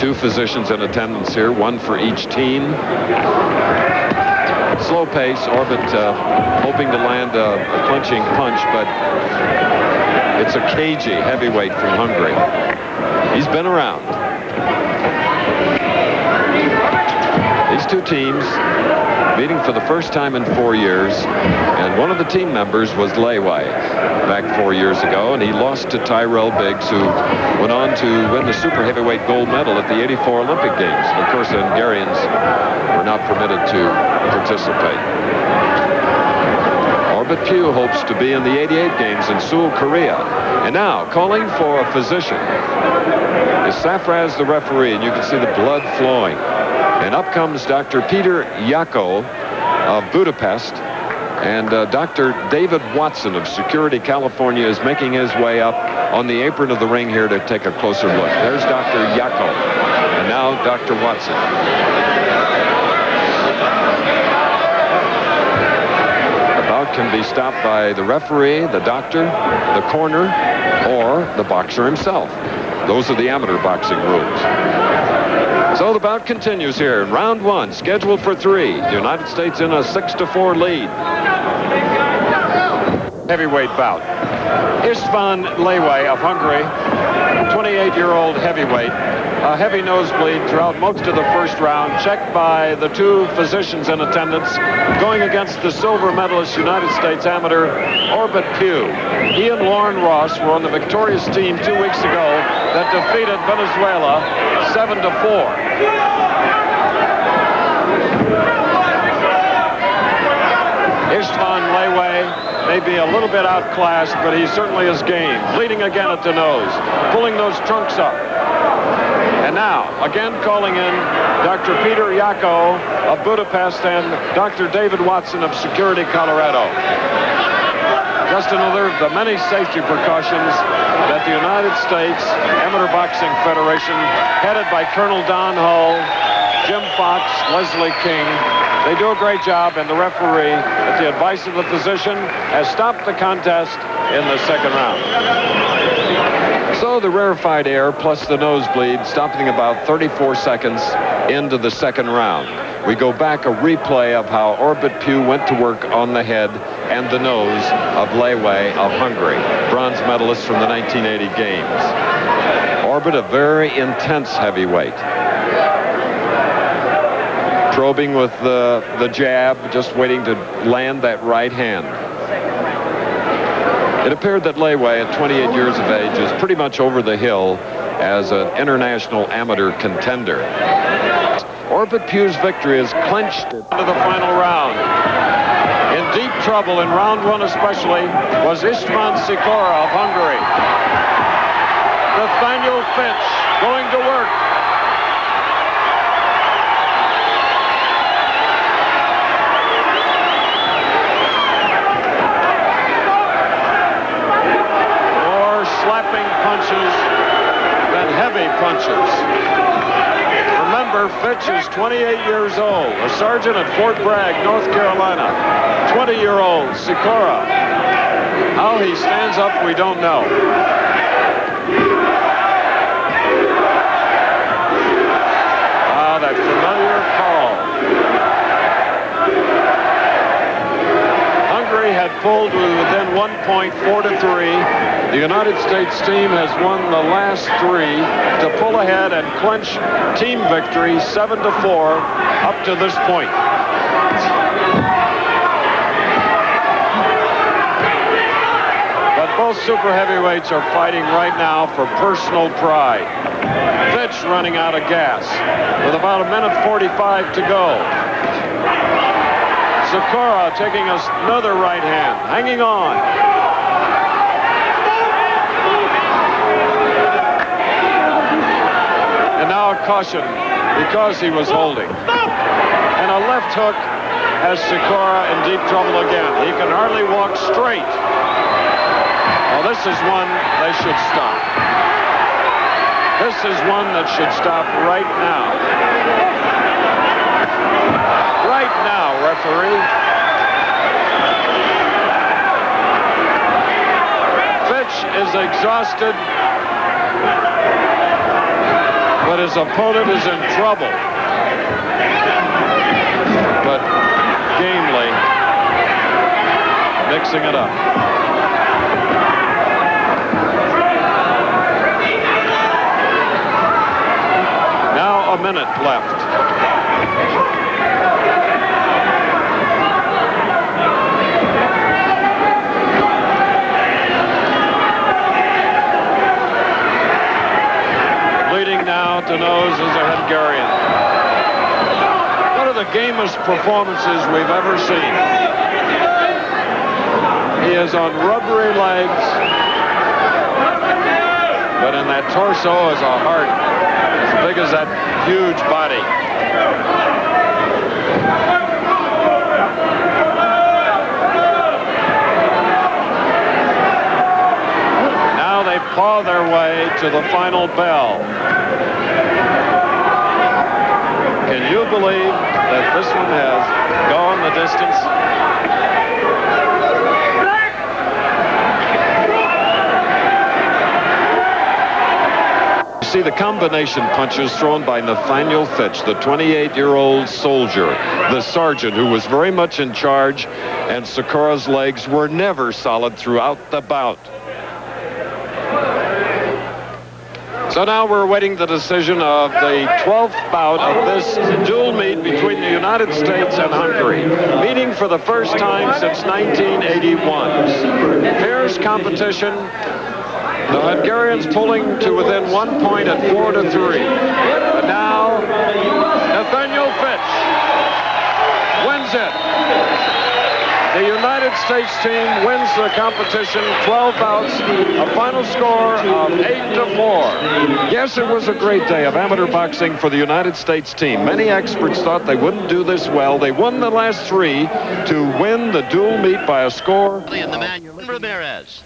Speaker 1: 2 physicians in attendance here, 1 for each team. Slow pace, Orbit hoping to land a clinching punch, but it's a cagey heavyweight from Hungary. He's been around. These 2 teams meeting for the first time in 4 years, and one of the team members was Levai back 4 years ago, and he lost to Tyrell Biggs, who went on to win the super heavyweight gold medal at the '84 Olympic Games. And of course, the Hungarians were not permitted to participate. Orbit Pough hopes to be in the '88 Games in Seoul, Korea. And now, calling for a physician is Safras, the referee, and you can see the blood flowing. And up comes Dr. Peter Yako of Budapest, and Dr. David Watson of Security, California is making his way up on the apron of the ring here to take a closer look. There's Dr. Yako, and now Dr. Watson. The bout can be stopped by the referee, the doctor, the corner, or the boxer himself. Those are the amateur boxing rules. So the bout continues here in round 1, scheduled for 3. The United States in a 6-4 lead. Heavyweight bout. Istvan Levai of Hungary, 28-year-old heavyweight. A heavy nosebleed throughout most of the first round, checked by the 2 physicians in attendance, going against the silver medalist United States amateur Orbit Pough. He and Loren Ross were on the victorious team 2 weeks ago that defeated Venezuela 7-4. Istvan Levai may be a little bit outclassed, but he certainly is game. Bleeding again at the nose, pulling those trunks up. And now, again calling in Dr. Peter Yako of Budapest and Dr. David Watson of Security, Colorado. Just another of the many safety precautions that the United States Amateur Boxing Federation, headed by Colonel Don Hull, Jim Fox, Leslie King, they do a great job, and the referee, at the advice of the physician, has stopped the contest in the second round. So So the rarefied air plus the nosebleed stopping about 34 seconds into the second round. We go back a replay of how Orbit Pough went to work on the head and the nose of Levai of Hungary, bronze medalist from the 1980 games. Orbit, a very intense heavyweight. Probing with the jab, just waiting to land that right hand. It appeared that Levai, at 28 years of age, is pretty much over the hill as an international amateur contender. Orbit Pough's victory is clinched into the final round. In deep trouble in round one especially was Istvan of Hungary. Nathaniel Fitch going to work. Slapping punches than heavy punches. Remember, Fitch is 28 years old, a sergeant at Fort Bragg, North Carolina. 20-year-old csikos. How he stands up, we don't know. Ah, that familiar call. Hungary had pulled within 1 point, 4-3. The United States team has won the last three to pull ahead and clinch team victory 7-4 up to this point. But both super heavyweights are fighting right now for personal pride. Fitch running out of gas with about 1:45 to go. csikos taking another right hand, hanging on. And now a caution because he was holding. And a left hook has csikos in deep trouble again. He can hardly walk straight. Well, this is one they should stop. This is one that should stop right now. Right now, referee. Fitch is exhausted, but his opponent is in trouble. But gamely mixing it up. Now a minute left. Leading now to nose is a Hungarian. One of the gamest performances we've ever seen. He is on rubbery legs, but in that torso is a heart as big as that huge body. Now they paw their way to the final bell. Can you believe that this one has gone the distance? You see the combination punches thrown by Nathaniel Fitch, the 28-year-old soldier, the sergeant who was very much in charge, and csikos' legs were never solid throughout the bout. So now we're awaiting the decision of the 12th bout of this dual meet between the United States and Hungary, meeting for the first time since 1981. Fierce competition. The Hungarians pulling to within 1 point at 4-3. But now, Nathaniel Fitch wins it. The United States team wins the competition, 12 bouts, a final score of 8-4. Yes, it was a great day of amateur boxing for the United States team. Many experts thought they wouldn't do this well. They won the last three to win the dual meet by a score.
Speaker 9: And the man, Ramirez.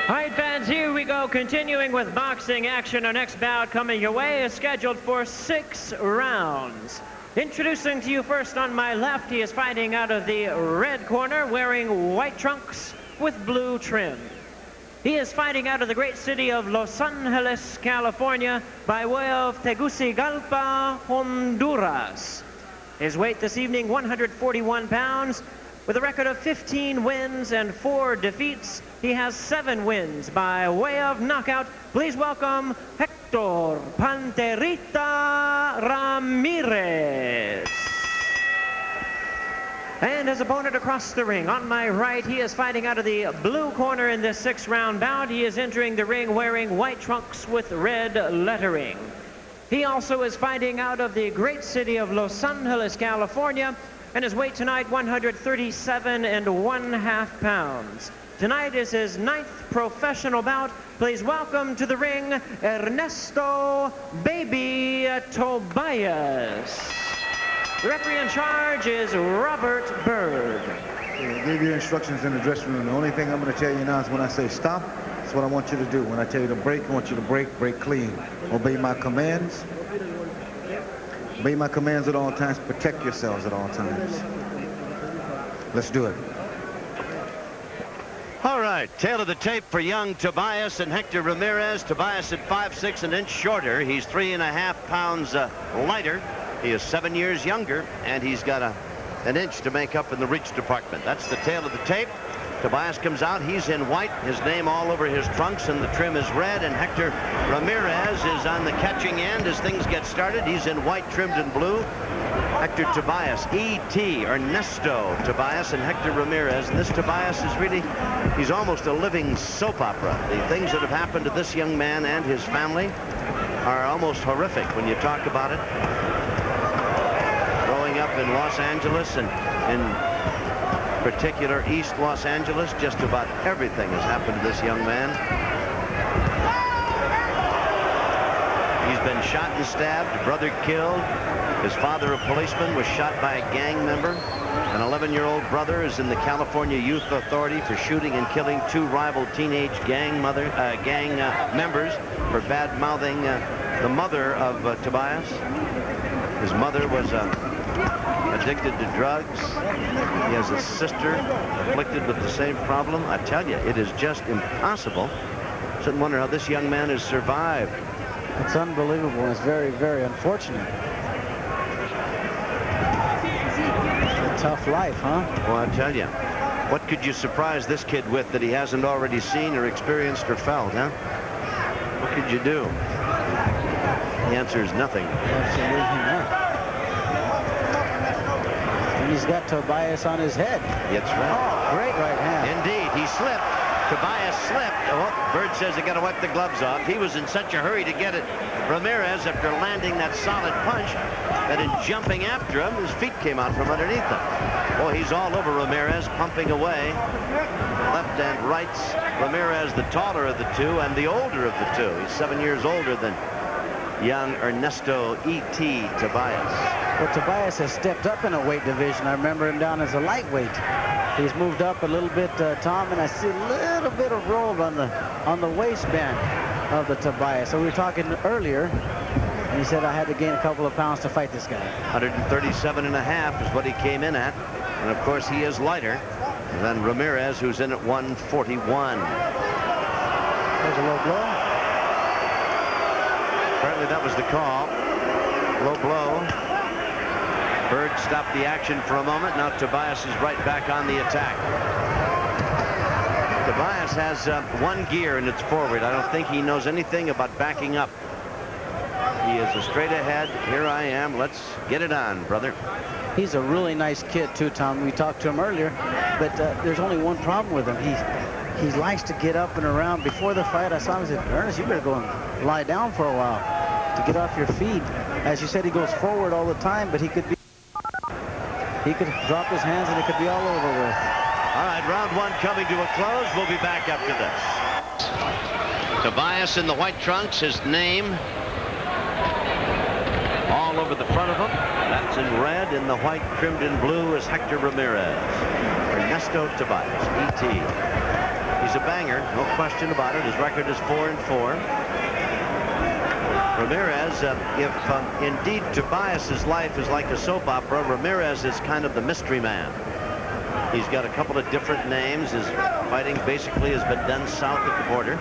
Speaker 10: All right, fans, here we go, continuing with boxing action. Our next bout coming your way is scheduled for 6 rounds. Introducing to you first on my left, he is fighting out of the red corner, wearing white trunks with blue trim. He is fighting out of the great city of Los Angeles, California, by way of Tegucigalpa, Honduras. His weight this evening, 141 pounds. With a record of 15 wins and 4 defeats, he has 7 wins by way of knockout. Please welcome Hector Panterita Ramirez. And his opponent across the ring, on my right, he is fighting out of the blue corner in this 6th-round bout. He is entering the ring wearing white trunks with red lettering. He also is fighting out of the great city of Los Angeles, California, and his weight tonight, 137.5 pounds. Tonight is his 9th professional bout. Please welcome to the ring, Ernesto Baby Tobias. The referee in charge is Robert Bird.
Speaker 11: I gave you instructions in the dressing room. The only thing I'm going to tell you now is when I say stop, that's what I want you to do. When I tell you to break, I want you to break clean. Obey my commands. Obey my commands at all times. Protect yourselves at all times. Let's do it.
Speaker 9: All right, tail of the tape for young Tobias and Hector Ramirez. Tobias at 5'6", an inch shorter. He's 3.5 pounds lighter. He is 7 years younger, and he's got an inch to make up in the reach department. That's the tail of the tape. Tobias comes out. He's in white. His name all over his trunks, and the trim is red. And Hector Ramirez is on the catching end as things get started. He's in white, trimmed in blue. Hector Tobias, E.T., Ernesto Tobias, and Hector Ramirez. And this Tobias is really, he's almost a living soap opera. The things that have happened to this young man and his family are almost horrific when you talk about it. Growing up in Los Angeles, and in particular East Los Angeles, just about everything has happened to this young man. He's been shot and stabbed, brother killed. His father, a policeman, was shot by a gang member. An 11-year-old brother is in the California Youth Authority for shooting and killing 2 rival teenage gang members for bad-mouthing the mother of Tobias. His mother was addicted to drugs. He has a sister afflicted with the same problem. I tell you, it is just impossible. Shouldn't wonder how this young man has survived.
Speaker 3: It's unbelievable. It's very, very unfortunate. It's a tough life, huh?
Speaker 9: Well, I tell you, what could you surprise this kid with that he hasn't already seen or experienced or felt, huh? What could you do? The answer is nothing.
Speaker 3: Absolutely not. And he's got Tobias on his head.
Speaker 9: That's right.
Speaker 3: Oh, great right hand.
Speaker 9: Indeed, he slipped. Tobias slipped. Oh, Bird says they got to wipe the gloves off. He was in such a hurry to get at Ramirez after landing that solid punch that in jumping after him, his feet came out from underneath him. Oh, he's all over Ramirez, pumping away. Left and rights. Ramirez, the taller of the two and the older of the two. He's 7 years older than young Ernesto E.T. Tobias.
Speaker 3: Well, Tobias has stepped up in a weight division. I remember him down as a lightweight. He's moved up a little bit, Tom, and I see a little bit of roll on the waistband of the Tobias. So we were talking earlier, and he said I had to gain a couple of pounds to fight this guy.
Speaker 9: 137.5 is what he came in at, and of course he is lighter than Ramirez, who's in at 141.
Speaker 3: There's a low blow.
Speaker 9: Apparently that was the call. Low blow. Bird stopped the action for a moment. Now Tobias is right back on the attack. Tobias has one gear and it's forward. I don't think he knows anything about backing up. He is a straight ahead. Here I am. Let's get it on, brother.
Speaker 3: He's a really nice kid too, Tom. We talked to him earlier, but there's only one problem with him. He likes to get up and around. Before the fight, I saw him and said, Ernest, you better go and lie down for a while to get off your feet. As you said, he goes forward all the time, but he could drop his hands and it could be all over with.
Speaker 9: All right, round one coming to a close. We'll be back after this. Tobias in the white trunks, his name all over the front of him. That's in red. In the white, trimmed in blue, is Hector Ramirez. Ernesto Tobias, E.T. He's a banger, no question about it. His record is 4-4. Ramirez, if indeed Tobias's life is like a soap opera, Ramirez is kind of the mystery man. He's got a couple of different names. His fighting basically has been done south of the border.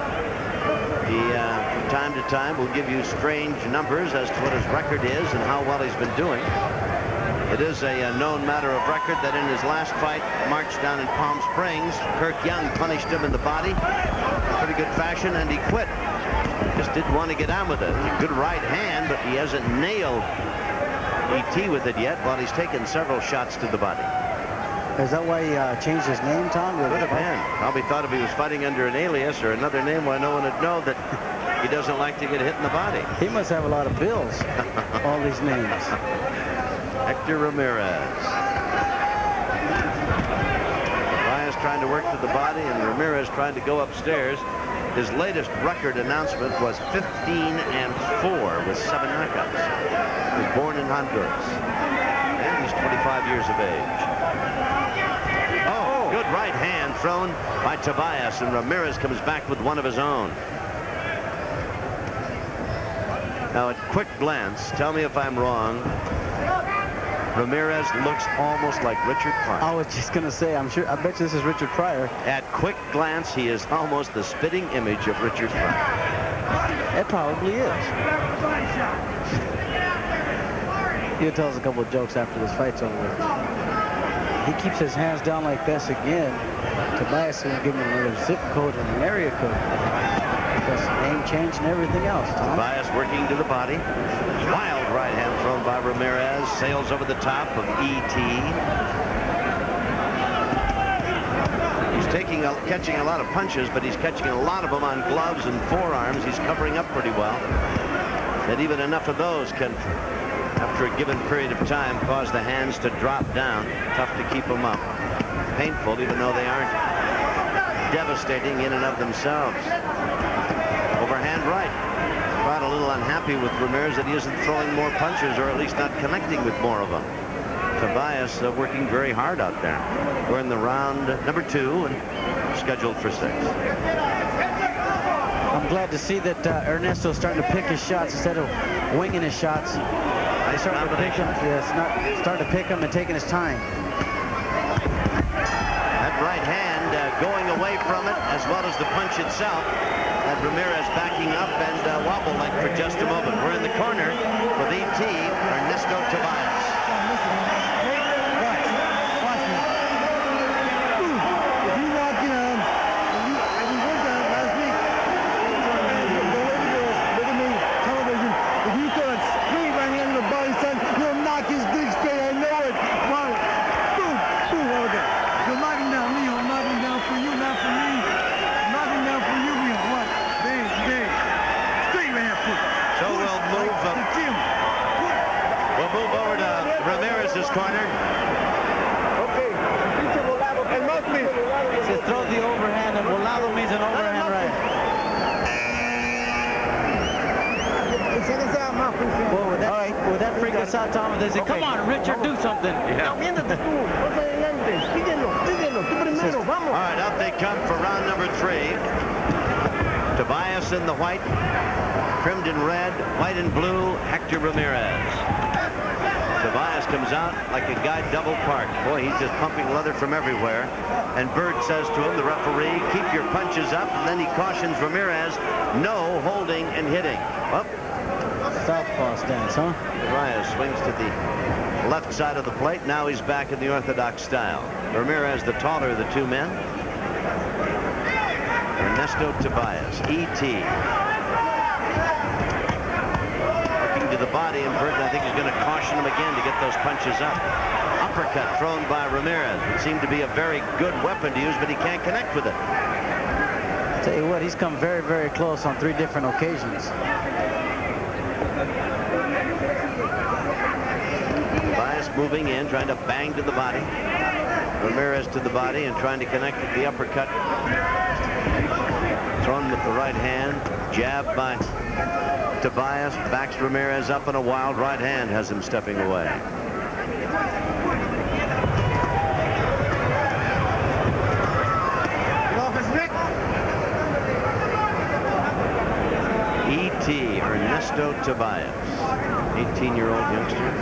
Speaker 9: He, from time to time, will give you strange numbers as to what his record is and how well he's been doing. It is a known matter of record that in his last fight, March down in Palm Springs, Kirk Young punished him in the body, pretty good fashion, and he quit. Just didn't want to get on with it. A good right hand, but he hasn't nailed E.T. with it yet, while he's taken several shots to the body.
Speaker 12: Is that why he changed his name, Tom?
Speaker 9: Could have been. Probably thought if he was fighting under an alias or another name, why no one would know that he doesn't like to get hit in the body.
Speaker 12: He must have a lot of bills, all these names.
Speaker 9: Hector Ramirez. Tobias trying to work to the body, and Ramirez trying to go upstairs. His latest record announcement was 15-4 with 7 knockouts. He was born in Honduras, and he's 25 years of age. Oh, good right hand thrown by Tobias, and Ramirez comes back with one of his own. Now, at quick glance, tell me if I'm wrong, Ramirez looks almost like Richard Pryor.
Speaker 12: I was just going to say, I bet you this is Richard Pryor.
Speaker 9: At quick glance, he is almost the spitting image of Richard Pryor.
Speaker 12: It probably is. He'll tell us a couple of jokes after this fight's over with. He keeps his hands down like this again. Tobias will give him another zip code and an area code. Because the name change and everything else, Tom.
Speaker 9: Tobias working to the body. Wild right hand thrown by Ramirez. Sails over the top of E.T. He's catching a lot of punches, but he's catching a lot of them on gloves and forearms. He's covering up pretty well. And even enough of those can, after a given period of time, cause the hands to drop down. Tough to keep them up. Painful, even though they aren't devastating in and of themselves. Overhand right. Quite a little unhappy with Ramirez that he isn't throwing more punches, or at least not connecting with more of them. Tobias working very hard out there. We're in the round number 2 and scheduled for 6.
Speaker 12: I'm glad to see that Ernesto's starting to pick his shots instead of winging his shots. He's starting to pick them. Yes, starting to pick them and taking his time.
Speaker 9: That right hand going away from it, as well as the punch itself. And Ramirez backing up and wobble like for just a moment. We're in the corner with E.T. Ernesto Tobias. Corner.
Speaker 12: Okay. So throw the overhand, and volado means an overhand right. Well, would that freak us out, Tom? They say, come on, Richard, do something.
Speaker 9: Yeah. All right, out they come for round number 3. Tobias in the white, trimmed in red, white and blue, Hector Ramirez. Tobias comes out like a guy double parked. Boy, he's just pumping leather from everywhere. And Bird says to him, the referee, keep your punches up. And then he cautions Ramirez, no holding and hitting. Up.
Speaker 12: Southpaw stance, huh?
Speaker 9: Tobias swings to the left side of the plate. Now he's back in the orthodox style. Ramirez, the taller of the two men. Ernesto Tobias, E.T. To the body, and Burton, I think, is going to caution him again to get those punches up. Uppercut thrown by Ramirez. It seemed to be a very good weapon to use, but he can't connect with it.
Speaker 12: I'll tell you what, he's come very, very close on 3 different occasions.
Speaker 9: Tobias moving in, trying to bang to the body. Ramirez to the body and trying to connect with the uppercut. Thrown with the right hand. Jab by Tobias, backs Ramirez up, and a wild right hand has him stepping away. E.T. Ernesto Tobias, 18-year-old youngster.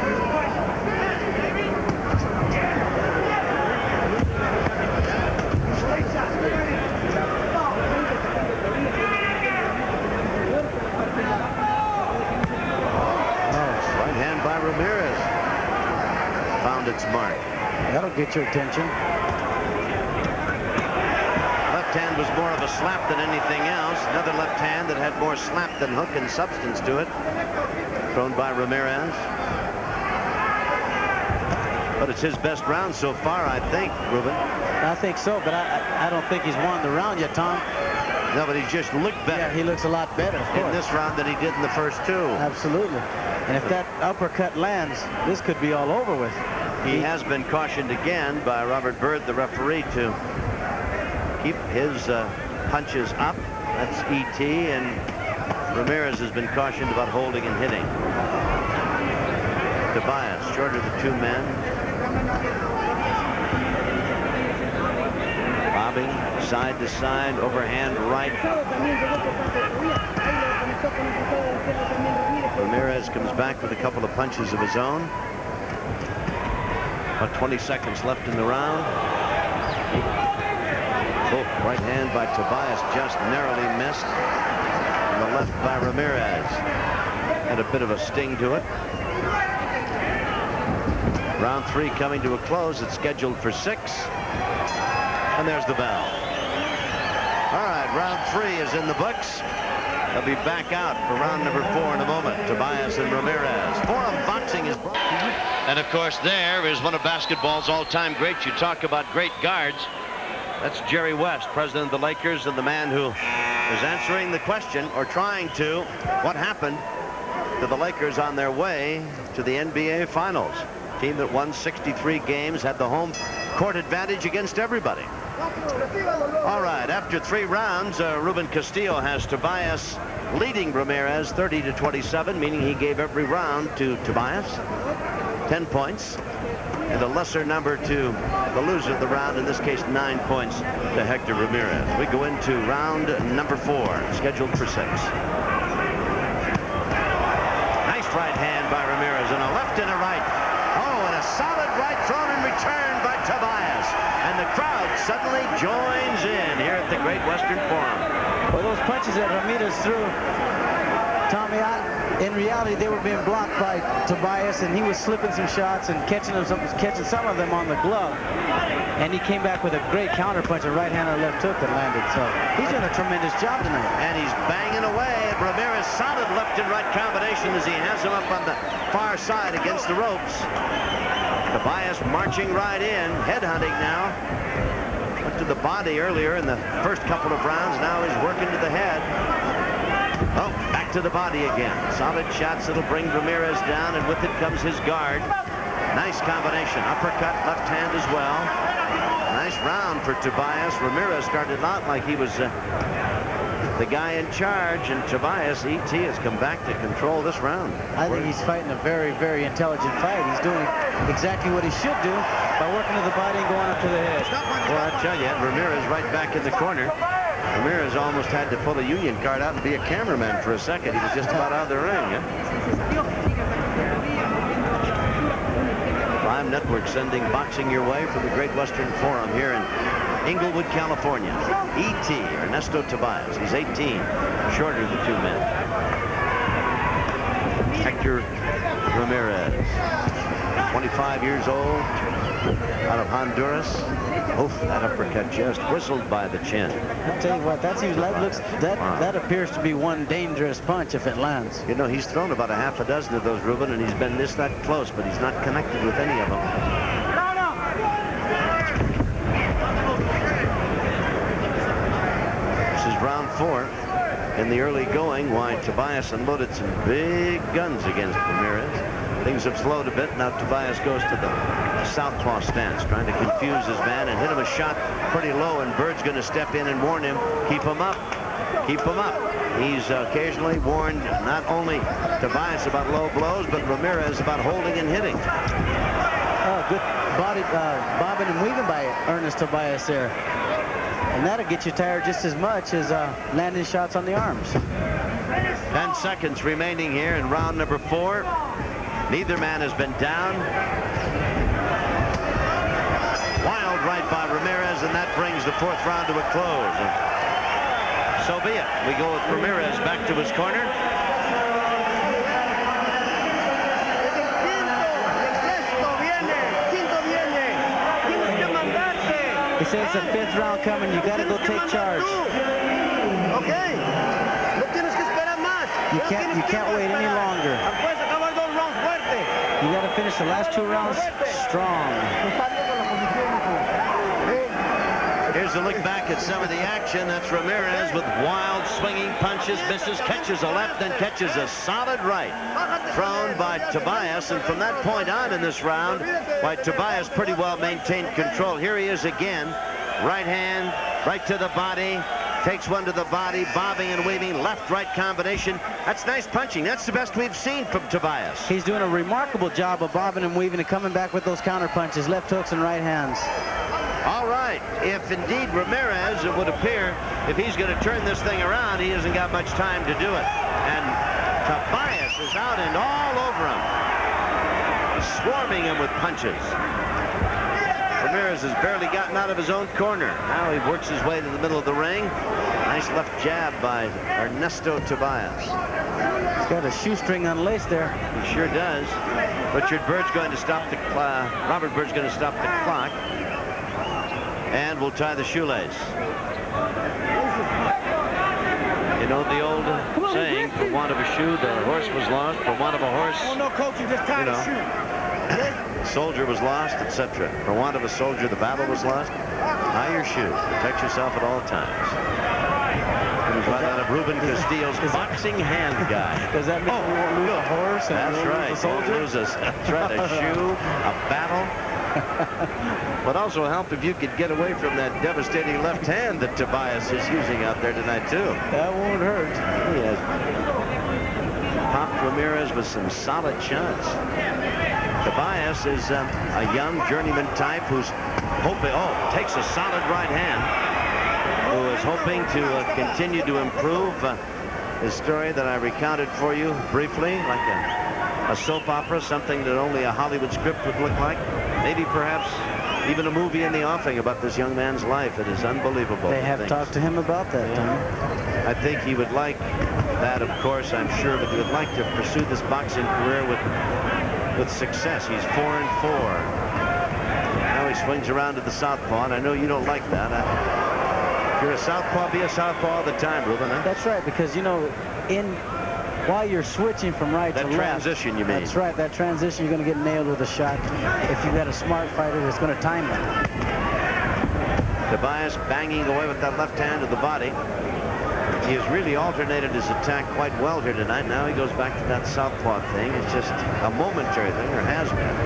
Speaker 9: its mark.
Speaker 12: That'll get your attention.
Speaker 9: Left hand was more of a slap than anything else. Another left hand that had more slap than hook and substance to it. Thrown by Ramirez. But it's his best round so far, I think, Ruben.
Speaker 12: I think so, but I don't think he's won the round yet, Tom.
Speaker 9: No, but he just looked better.
Speaker 12: Yeah, he looks a lot better, of course,
Speaker 9: in this round than he did in the first two.
Speaker 12: Absolutely. And if that uppercut lands, this could be all over with.
Speaker 9: He has been cautioned again by Robert Byrd, the referee, to keep his punches up. That's E.T. And Ramirez has been cautioned about holding and hitting. Tobias, short of the two men. Bobbing side to side, overhand right. Ramirez comes back with a couple of punches of his own. About 20 seconds left in the round. Oh, right hand by Tobias just narrowly missed. And the left by Ramirez. Had a bit of a sting to it. Round 3 coming to a close. It's scheduled for 6. And there's the bell. All right, round 3 is in the books. They'll be back out for round number 4 in a moment. Tobias and Ramirez. Forum Boxing is brought to you. And of course, there is one of basketball's all-time greats. You talk about great guards. That's Jerry West, president of the Lakers, and the man who is answering the question, or trying to, what happened to the Lakers on their way to the NBA Finals. Team that won 63 games, had the home court advantage against everybody. All right, after 3 rounds, Ruben Castillo has Tobias leading Ramirez 30-27, meaning he gave every round to Tobias. 10 points. And a lesser number to the loser of the round, in this case 9 points to Hector Ramirez. We go into round number 4, scheduled for 6. Nice right hand by Ramirez, and a left and a right. Oh, and a solid right thrown in return by Tobias. And the crowd suddenly joins in here at the Great Western Forum.
Speaker 12: Well, those punches that Ramirez threw, Tommy, in reality, they were being blocked by Tobias, and he was slipping some shots and catching some of them on the glove. And he came back with a great counter punch, a right hand or left hook that landed. So he's doing a tremendous job tonight.
Speaker 9: And he's banging away at Ramirez. Solid left and right combination as he has him up on the far side against the ropes. Tobias marching right in, headhunting now. Went to the body earlier in the first couple of rounds. Now he's working to the head. Oh, back to the body again. Solid shots that'll bring Ramirez down, and with it comes his guard. Nice combination. Uppercut, left hand as well. Nice round for Tobias. Ramirez started out like he was the guy in charge, and Tobias, E.T., has come back to control this round.
Speaker 12: I think he's fighting a very, very intelligent fight. He's doing exactly what he should do by working to the body and going up to the head.
Speaker 9: Well, I tell you, Ramirez right back in the corner. Ramirez almost had to pull a union card out and be a cameraman for a second. He was just about out of the ring. Live Network sending boxing your way from the Great Western Forum here in Inglewood, California. E.T. Ernesto Tobias. He's 18, shorter of the two men. Hector Ramirez, 25 years old, out of Honduras. Oof, that uppercut just whistled by the chin.
Speaker 12: I'll tell you what, that appears to be one dangerous punch if it lands.
Speaker 9: You know, he's thrown about a half a dozen of those, Ruben, and he's been that close, but he's not connected with any of them. This is round 4. In the early going, why Tobias unloaded some big guns against Ramirez. Things have slowed a bit. Now Tobias goes to the southpaw stance, trying to confuse his man and hit him a shot pretty low, and Bird's going to step in and warn him, keep him up, keep him up. He's occasionally warned not only Tobias about low blows, but Ramirez about holding and hitting.
Speaker 12: Oh, good body bobbing and weaving by Ernest Tobias there. And that'll get you tired just as much as landing shots on the arms.
Speaker 9: 10 seconds remaining here in round number 4. Neither man has been down. Wild right by Ramirez, and that brings the 4th round to a close. So be it. We go with Ramirez back to his corner.
Speaker 12: He says the 5th round coming. You got to go take charge.
Speaker 13: Okay. No tienes que esperar más.
Speaker 12: You can't wait any longer.
Speaker 13: Puedes acabar 2 rounds fuerte.
Speaker 12: You got to finish the last 2 rounds strong.
Speaker 9: Here's a look back at some of the action. That's Ramirez with wild swinging punches, misses, catches a left, then catches a solid right. Thrown by Tobias, and from that point on in this round, Tobias pretty well maintained control. Here he is again. Right hand, right to the body. Takes one to the body, bobbing and weaving, left-right combination. That's nice punching. That's the best we've seen from Tobias.
Speaker 12: He's doing a remarkable job of bobbing and weaving and coming back with those counter punches, left hooks and right hands.
Speaker 9: All right, if indeed Ramirez, it would appear, if he's going to turn this thing around, he hasn't got much time to do it. And Tobias is out and all over him, swarming him with punches. Ramirez has barely gotten out of his own corner. Now he works his way to the middle of the ring. Nice left jab by Ernesto Tobias.
Speaker 12: He's got a shoestring unlaced there.
Speaker 9: He sure does. Robert Bird's going to stop the clock. And we'll tie the shoelace. You know the old saying, for want of a shoe, the horse was lost. For want of a horse,
Speaker 13: Oh, no, coach, you just tied a shoe.
Speaker 9: soldier was lost, etc. For want of a soldier, the battle was lost. Tie your shoe. Protect yourself at all times. Comes right out of Ruben Castillo's boxing hand guy.
Speaker 12: Does that mean we won't lose a horse? And
Speaker 9: That's right.
Speaker 12: A soldier?
Speaker 9: That's right. A shoe, a battle. But also help if you could get away from that devastating left hand that Tobias is using out there tonight, too.
Speaker 12: That won't hurt.
Speaker 9: He has popped Ramirez with some solid shots. Tobias is a young journeyman type who's hoping, takes a solid right hand, who is hoping to continue to improve. His story that I recounted for you briefly, like a soap opera, something that only a Hollywood script would look like. Maybe perhaps even a movie in the offing about this young man's life. It is unbelievable.
Speaker 12: They have talked to him about that, Tom.
Speaker 9: I think he would like that, of course, I'm sure, but he would like to pursue this boxing career with success. He's 4-4. Now he swings around to the southpaw, and I know you don't like that. If you're a southpaw, be a southpaw all the time, Ruben. Huh?
Speaker 12: That's right, because, you know, while you're switching from right to left.
Speaker 9: That transition, you mean?
Speaker 12: That's right. That transition, you're going to get nailed with a shot. If you've got a smart fighter that's going to time it.
Speaker 9: Tobias banging away with that left hand to the body. He has really alternated his attack quite well here tonight. Now he goes back to that southpaw thing. It's just a momentary thing, or has been.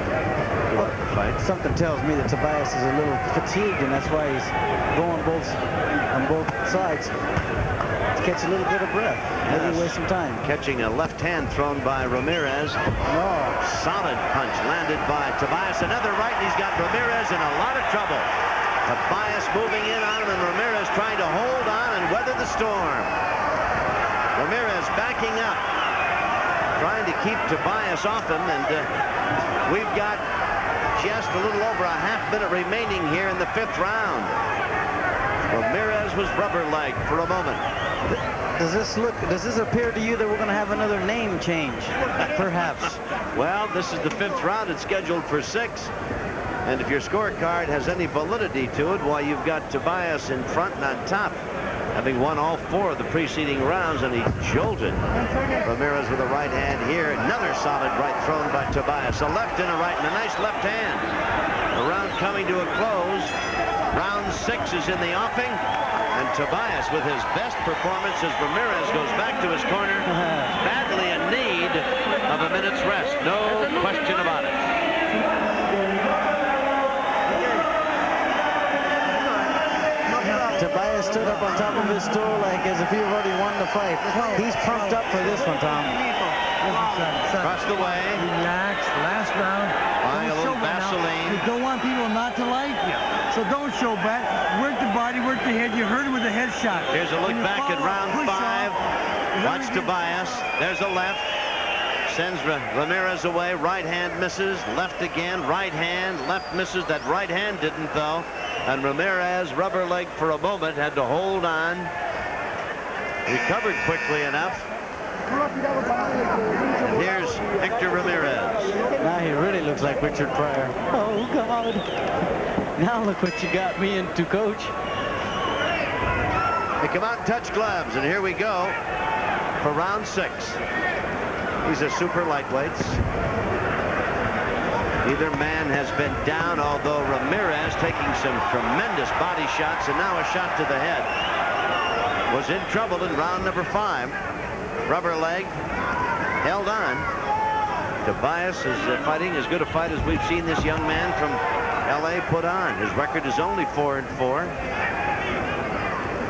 Speaker 9: Fight.
Speaker 12: Something tells me that Tobias is a little fatigued, and that's why he's going on both sides. Catch a little bit of breath. Maybe waste some time.
Speaker 9: Catching a left hand thrown by Ramirez. Solid punch landed by Tobias. Another right, and he's got Ramirez in a lot of trouble. Tobias moving in on him, and Ramirez trying to hold on and weather the storm. Ramirez backing up, trying to keep Tobias off him, and we've got just a little over a half-minute remaining here in the 5th round. Ramirez was rubber-legged for a moment.
Speaker 12: Does this appear to you that we're going to have another name change? Perhaps.
Speaker 9: Well, this is the 5th round. It's scheduled for 6. And if your scorecard has any validity to it, why, you've got Tobias in front and on top, having won all 4 of the preceding rounds, and he jolted Ramirez with a right hand here. Another solid right thrown by Tobias. A left and a right, and a nice left hand. The round coming to a close. Round 6 is in the offing, and Tobias with his best performance as Ramirez goes back to his corner, badly in need of a minute's rest. No question about it.
Speaker 12: Tobias stood up on top of his stool like as if he already won the fight. He's pumped up for this one, Tom.
Speaker 9: Across the way.
Speaker 14: Relax. Last round.
Speaker 9: Buying a little Vaseline.
Speaker 14: You don't want people not to like you. So don't show back. Work the body, work the head. You hurt him with a head shot.
Speaker 9: Here's a look back at round 5. Watch Tobias. There's a left. Sends Ramirez away. Right hand misses. Left again. Right hand. Left misses. That right hand didn't, though. And Ramirez, rubber leg for a moment, had to hold on. Recovered quickly enough. And here's Hector Ramirez.
Speaker 12: Now he really looks like Richard Pryor. Oh, God. Now look what you got me into, Coach.
Speaker 9: They come out and touch gloves, and here we go for round 6. These are super lightweights. Either man has been down, although Ramirez taking some tremendous body shots, and now a shot to the head. Was in trouble in round number 5. Rubber leg, held on. Tobias is fighting as good a fight as we've seen this young man from LA put on. His record is only 4-4.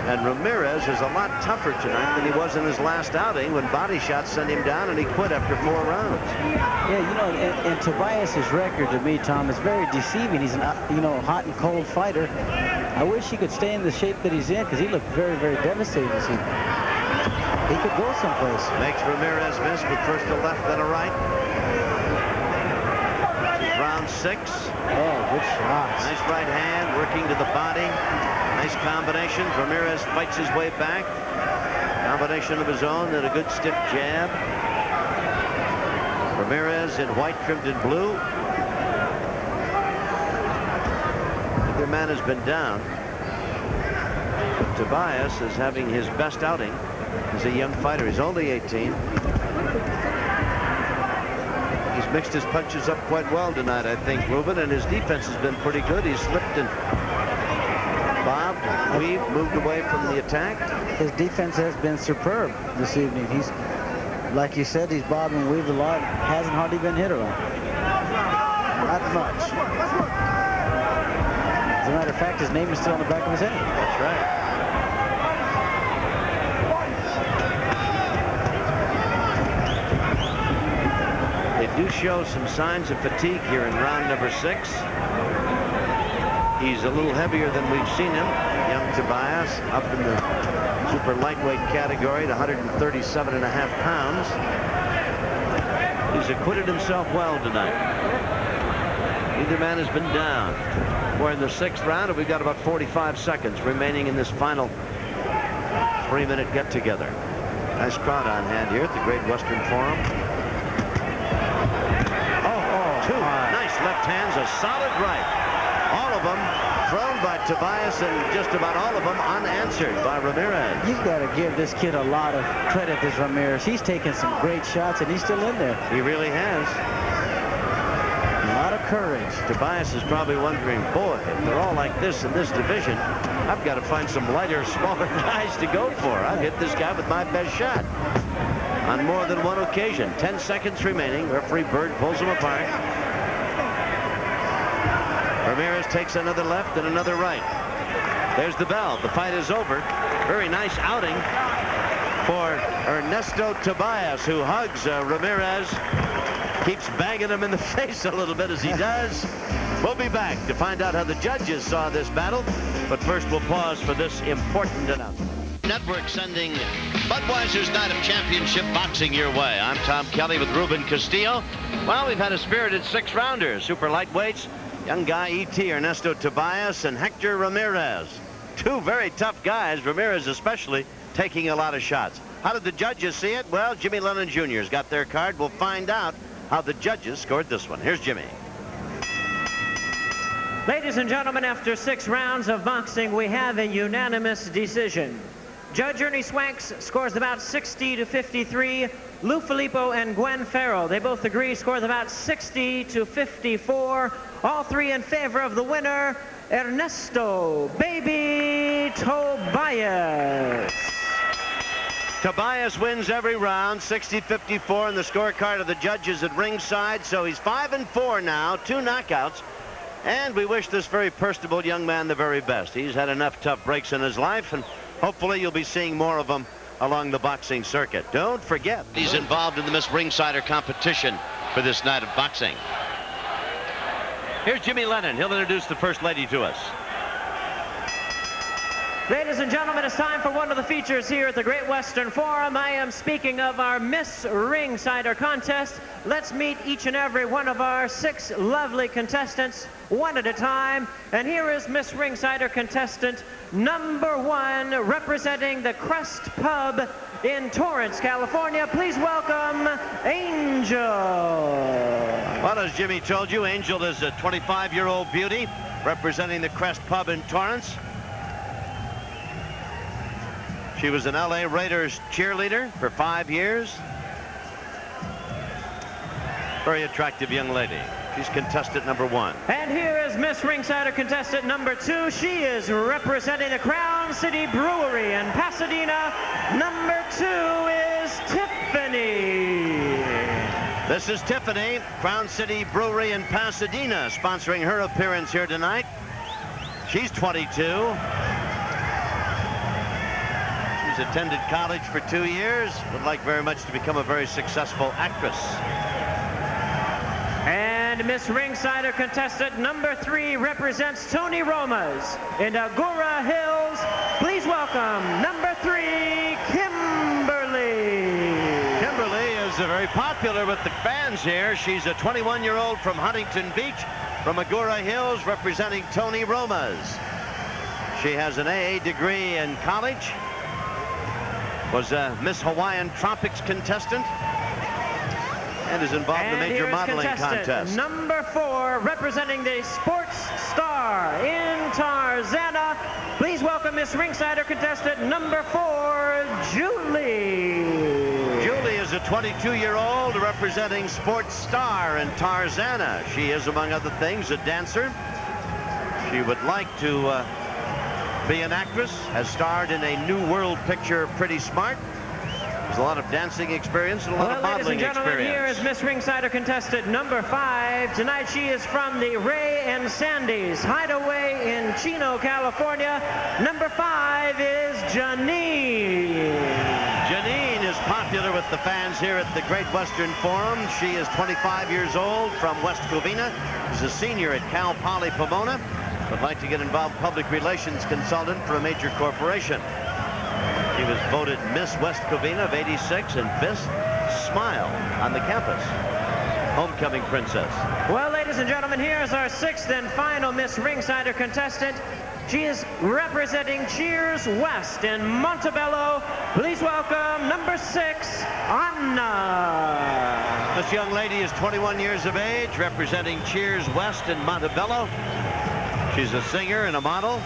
Speaker 9: And Ramirez is a lot tougher tonight than he was in his last outing when body shots sent him down and he quit after 4 rounds.
Speaker 12: Yeah, you know, and Tobias's record to me, Tom, is very deceiving. He's an, you know, hot and cold fighter. I wish he could stay in the shape that he's in because he looked very, very devastating this evening. He could go someplace.
Speaker 9: Makes Ramirez miss with first a left, then a right. This is round 6.
Speaker 12: Oh, good shots.
Speaker 9: Nice right hand, working to the body. Nice combination. Ramirez fights his way back. Combination of his own and a good stiff jab. Ramirez in white trimmed in blue. Either man has been down. Tobias is having his best outing. He's a young fighter. He's only 18. He's mixed his punches up quite well tonight, I think, Ruben, and his defense has been pretty good. He's slipped and bobbed, weaved, moved away from the attack.
Speaker 12: His defense has been superb this evening. He's, like you said, he's bobbed and weaved a lot. Hasn't hardly been hit around. Not much. As a matter of fact, his name is still on the back of his head.
Speaker 9: That's right. They do show some signs of fatigue here in round number 6. He's a little heavier than we've seen him. Young Tobias up in the super lightweight category at 137.5 pounds. He's acquitted himself well tonight. Neither man has been down. We're in the 6th round, and we've got about 45 seconds remaining in this final 3-minute get-together. Nice crowd on hand here at the Great Western Forum. Two nice left hands, a solid right. All of them thrown by Tobias, and just about all of them unanswered by Ramirez.
Speaker 12: You've got to give this kid a lot of credit, this Ramirez. He's taken some great shots, and he's still in there.
Speaker 9: He really has.
Speaker 12: A lot of courage.
Speaker 9: Tobias is probably wondering, boy, if they're all like this in this division, I've got to find some lighter, smaller guys to go for. I've hit this guy with my best shot on more than one occasion. 10 seconds remaining. Referee Bird pulls them apart. Ramirez takes another left and another right. There's the bell. The fight is over. Very nice outing for Ernesto Tobias, who hugs Ramirez, keeps banging him in the face a little bit as he does. We'll be back to find out how the judges saw this battle, but first we'll pause for this important announcement. Network sending Budweiser's Night of Championship Boxing your way. I'm Tom Kelly with Ruben Castillo. Well, we've had a spirited 6-rounder. Super lightweights. Young guy E.T. Ernesto Tobias and Hector Ramirez. 2 very tough guys, Ramirez especially, taking a lot of shots. How did the judges see it? Well, Jimmy Lennon Jr.'s got their card. We'll find out how the judges scored this one. Here's Jimmy.
Speaker 10: Ladies and gentlemen, after 6 rounds of boxing, we have a unanimous decision. Judge Ernie Swanks scores about 60-53. Lou Filippo and Gwen Farrell, they both agree, scores about 60-54. All 3 in favor of the winner, Ernesto Baby Tobias.
Speaker 9: Tobias wins every round, 60-54 in the scorecard of the judges at ringside. So he's 5-4 now, 2 knockouts. And we wish this very personable young man the very best. He's had enough tough breaks in his life, and hopefully you'll be seeing more of them along the boxing circuit. Don't forget, he's involved in the Miss Ringsider competition for this night of boxing. Here's Jimmy Lennon. He'll introduce the first lady to us.
Speaker 10: Ladies and gentlemen, it's time for one of the features here at the Great Western Forum. I am speaking of our Miss Ringsider contest. Let's meet each and every one of our 6 lovely contestants, one at a time. And here is Miss Ringsider contestant number 1, representing the Crest Pub in Torrance, California. Please welcome Angel.
Speaker 9: Well, as Jimmy told you, Angel is a 25-year-old beauty. representing the Crest Pub in Torrance. She was an LA Raiders cheerleader for 5 years. Very attractive young lady. She's contestant number 1.
Speaker 10: And here is Miss Ringsider contestant number 2. She is representing the Crown City Brewery in Pasadena. Number 2 is Tiffany.
Speaker 9: This is Tiffany, Crown City Brewery in Pasadena, sponsoring her appearance here tonight. She's 22. She's attended college for 2 years. Would like very much to become a very successful actress.
Speaker 10: And Miss Ringsider contestant number 3 represents Tony Roma's in Agoura Hills. Please welcome number 3, Kimberly.
Speaker 9: Kimberly is very popular with the fans here. She's a 21-year-old from Huntington Beach, from Agoura Hills, representing Tony Roma's. She has an AA degree in college, was a Miss Hawaiian Tropics contestant, and is involved in the major modeling contest.
Speaker 10: Number 4, representing the Sports Star in Tarzana. Please welcome Miss Ringsider contestant number 4, Julie.
Speaker 9: Julie is a 22-year-old representing Sports Star in Tarzana. She is, among other things, a dancer. She would like to be an actress, has starred in a New World picture, Pretty Smart. There's a lot of dancing experience and a lot of modeling experience.
Speaker 10: Ladies and gentlemen, here is Miss Ringsider contestant number 5. Tonight she is from the Ray and Sandy's Hideaway in Chino, California. Number 5 is Janine.
Speaker 9: Janine is popular with the fans here at the Great Western Forum. She is 25 years old, from West Covina. She's a senior at Cal Poly Pomona. Would like to get involved public relations consultant for a major corporation. She was voted Miss West Covina of '86 and Best Smile on the campus. Homecoming princess.
Speaker 10: Well, ladies and gentlemen, here's our 6th and final Miss Ringsider contestant. She is representing Cheers West in Montebello. Please welcome number 6, Anna.
Speaker 9: This young lady is 21 years of age, representing Cheers West in Montebello. She's a singer and a model.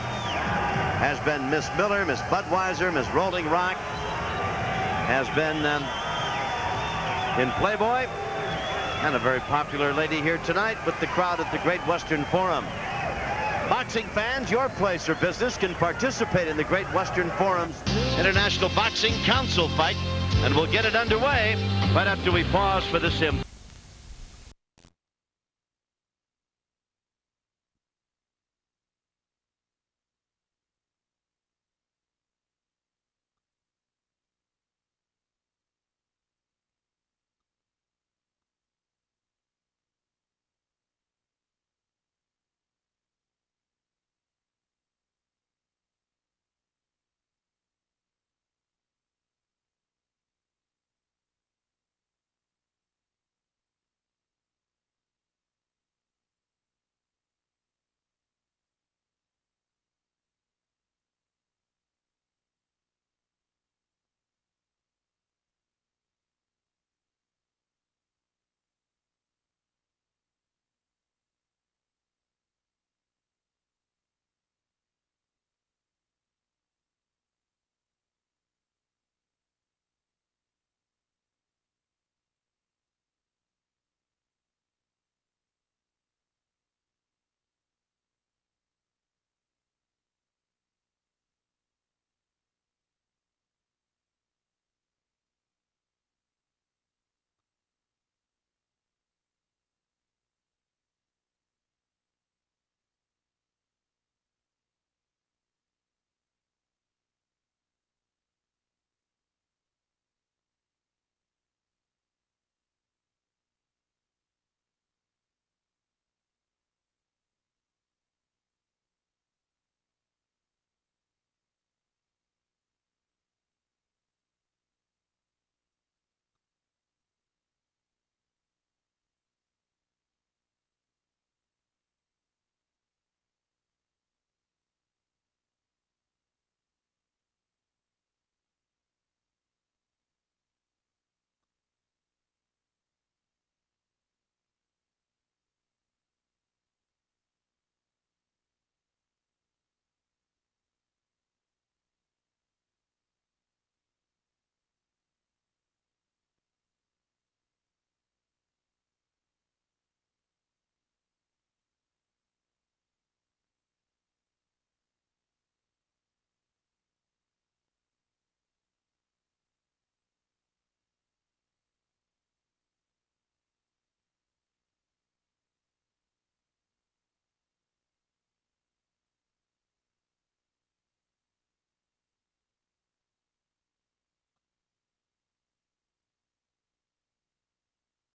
Speaker 9: Has been Miss Miller, Miss Budweiser, Miss Rolling Rock. Has been in Playboy. And a very popular lady here tonight with the crowd at the Great Western Forum. Boxing fans, your place or business can participate in the Great Western Forum's International Boxing Council fight. And we'll get it underway right after we pause for this